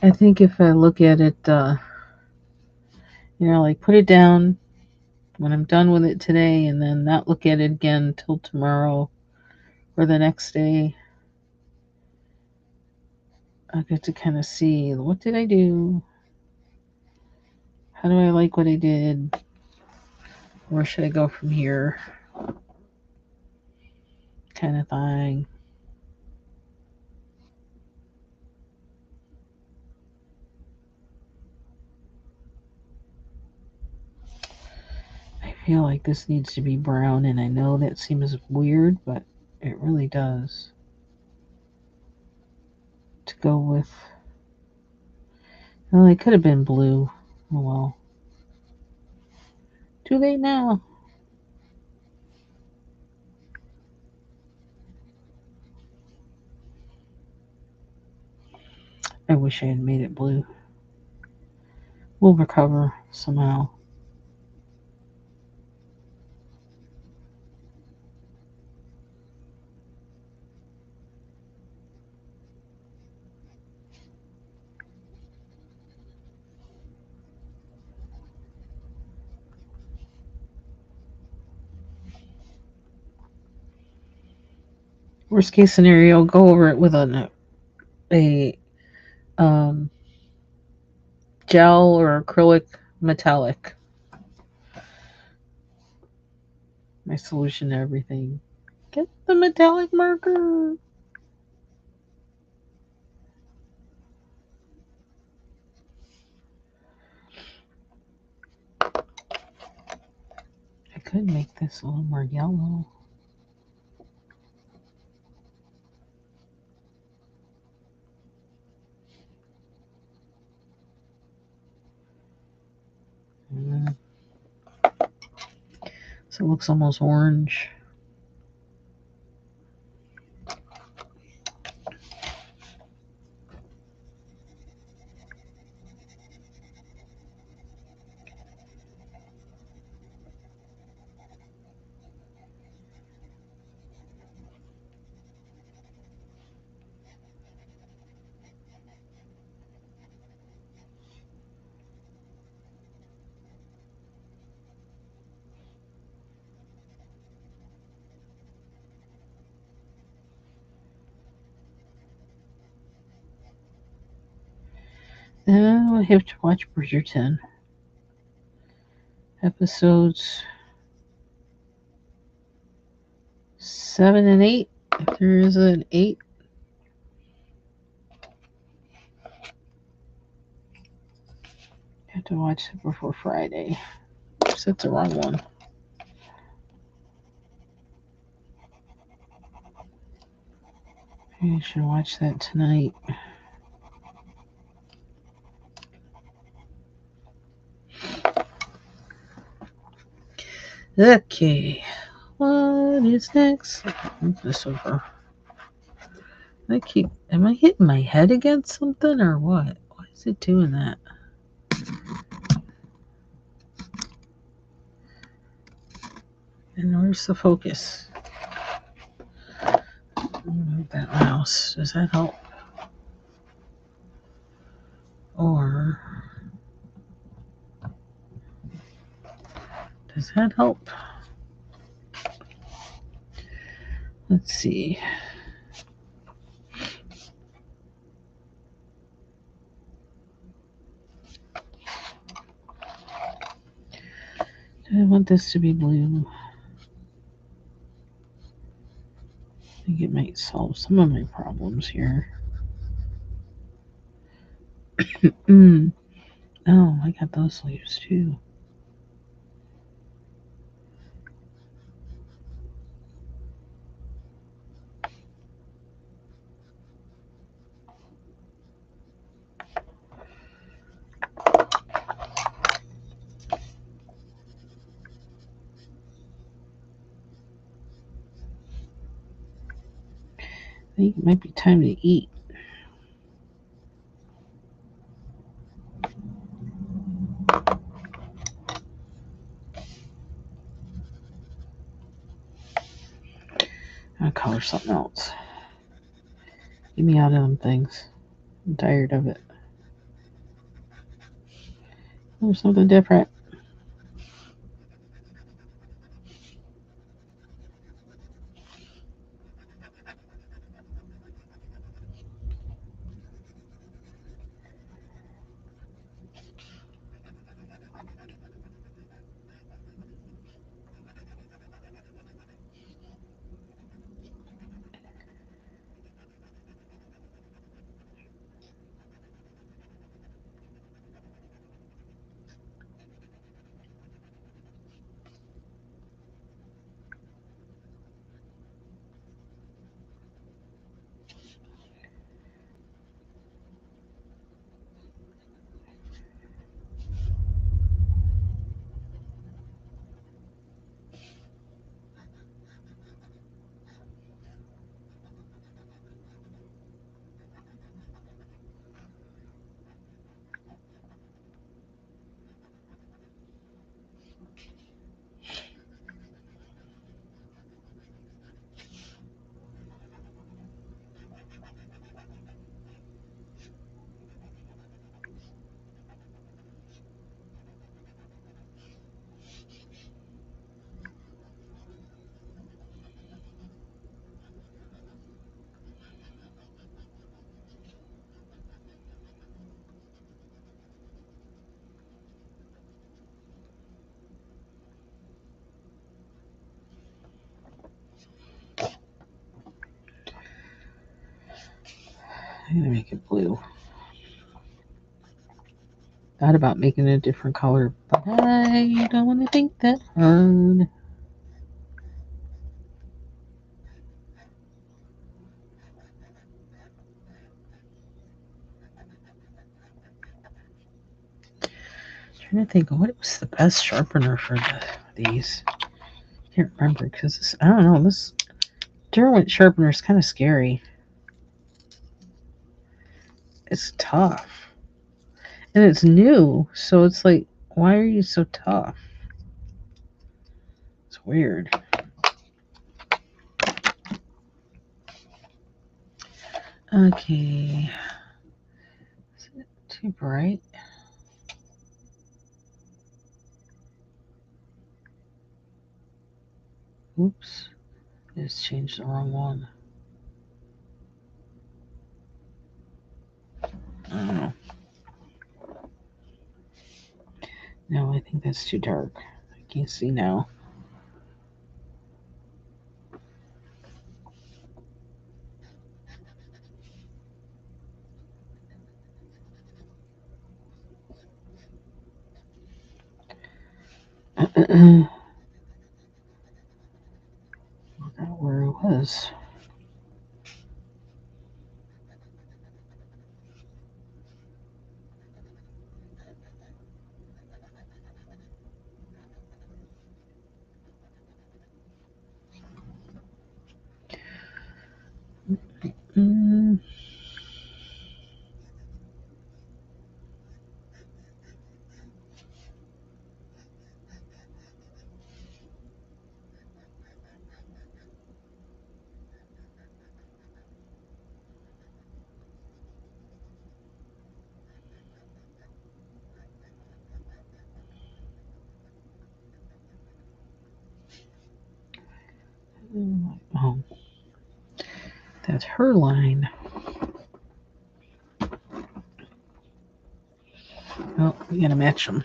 I think if I look at it, like put it down when I'm done with it today and then not look at it again till tomorrow or the next day, I get to kind of see what did I do? How do I like what I did? Where should I go from here? Kind of thing. I feel like this needs to be brown, and I know that seems weird, but it really does. To go with. Well, it could have been blue. Oh well. Too late now. I wish I had made it blue. We'll recover somehow. Worst case scenario, go over it with a gel or acrylic metallic. My solution to everything. Get the metallic marker. I could make this a little more yellow. So it looks almost orange. I have to watch Bridgerton. Episodes 7 and 8. If there is an 8. I have to watch it before Friday. Oops, that's the wrong one. Maybe I should watch that tonight. Okay. What is next? Move this over. Am I hitting my head against something or what? Why is it doing that? And where's the focus? Move that mouse. Does that help? Or does that help? Let's see. Do I want this to be blue? I think it might solve some of my problems here. Oh, I got those leaves too. I think it might be time to eat. I'll color something else. Get me out of them things. I'm tired of it. There's something different. I'm gonna make it blue. Thought about making it a different color, but I don't want to think that hard. Trying to think of what was the best sharpener for these. Can't remember because I don't know. This Derwent sharpener is kind of scary. It's tough, and it's new, so it's like, why are you so tough? It's weird. Okay. Is it too bright? Oops. I just changed the wrong one. I don't know. No, I think that's too dark. I can't see now. Forgot where it was. Mm. Oh, that's her line. Oh, we gotta match them.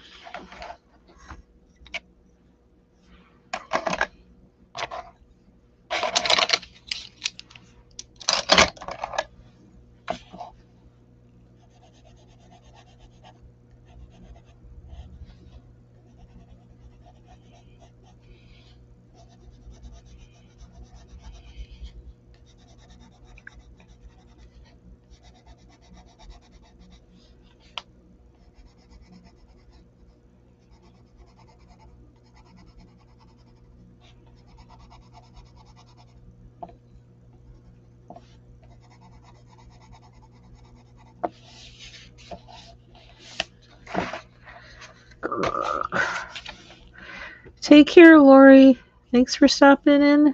Take care, Lori. Thanks for stopping in.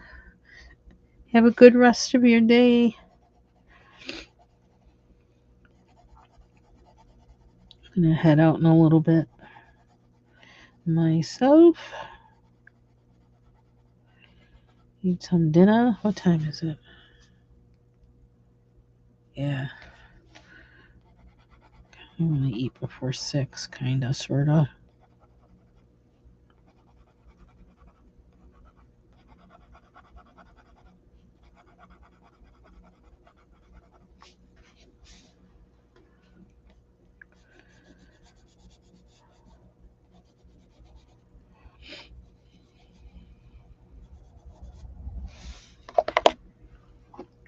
Have a good rest of your day. I'm gonna head out in a little bit myself. Eat some dinner. What time is it? Yeah. I want to eat before 6, kinda, sorta.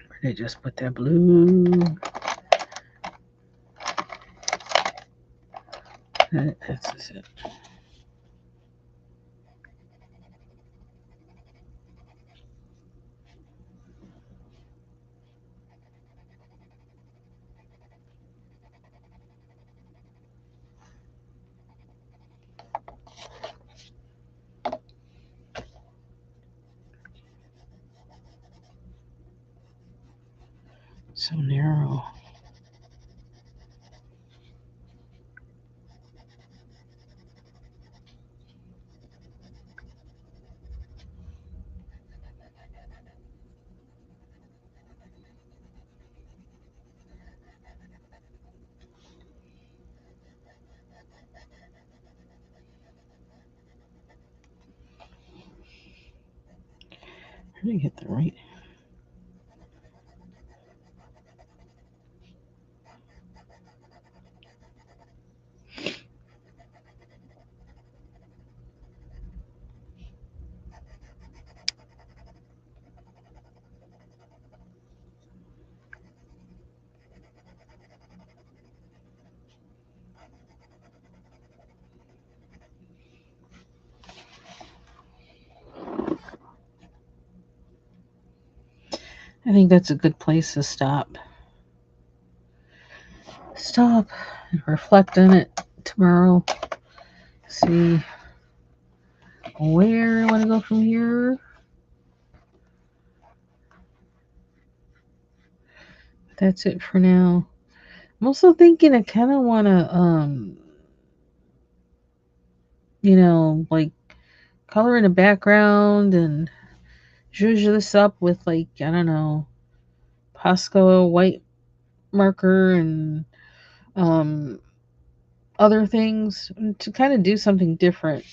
Where did I just put that blue? That's it. So narrow. Did I get that right? I think that's a good place to stop. Stop and reflect on it tomorrow. See where I want to go from here. That's it for now. I'm also thinking I kind of want to, like color in the background and zhuzh this up with, like, I don't know, Posca white marker and um other things, and to kind of do something different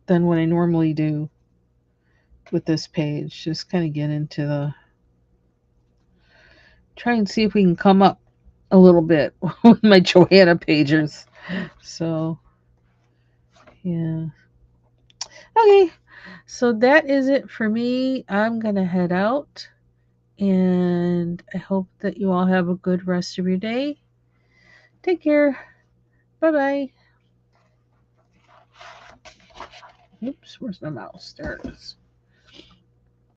than what I normally do with this page. Just kind of get into the, try and see if we can come up a little bit with my Joanna pagers. So, yeah. Okay, so that is it for me. I'm going to head out, and I hope that you all have a good rest of your day. Take care. Bye bye. Oops, where's my mouse? There it is.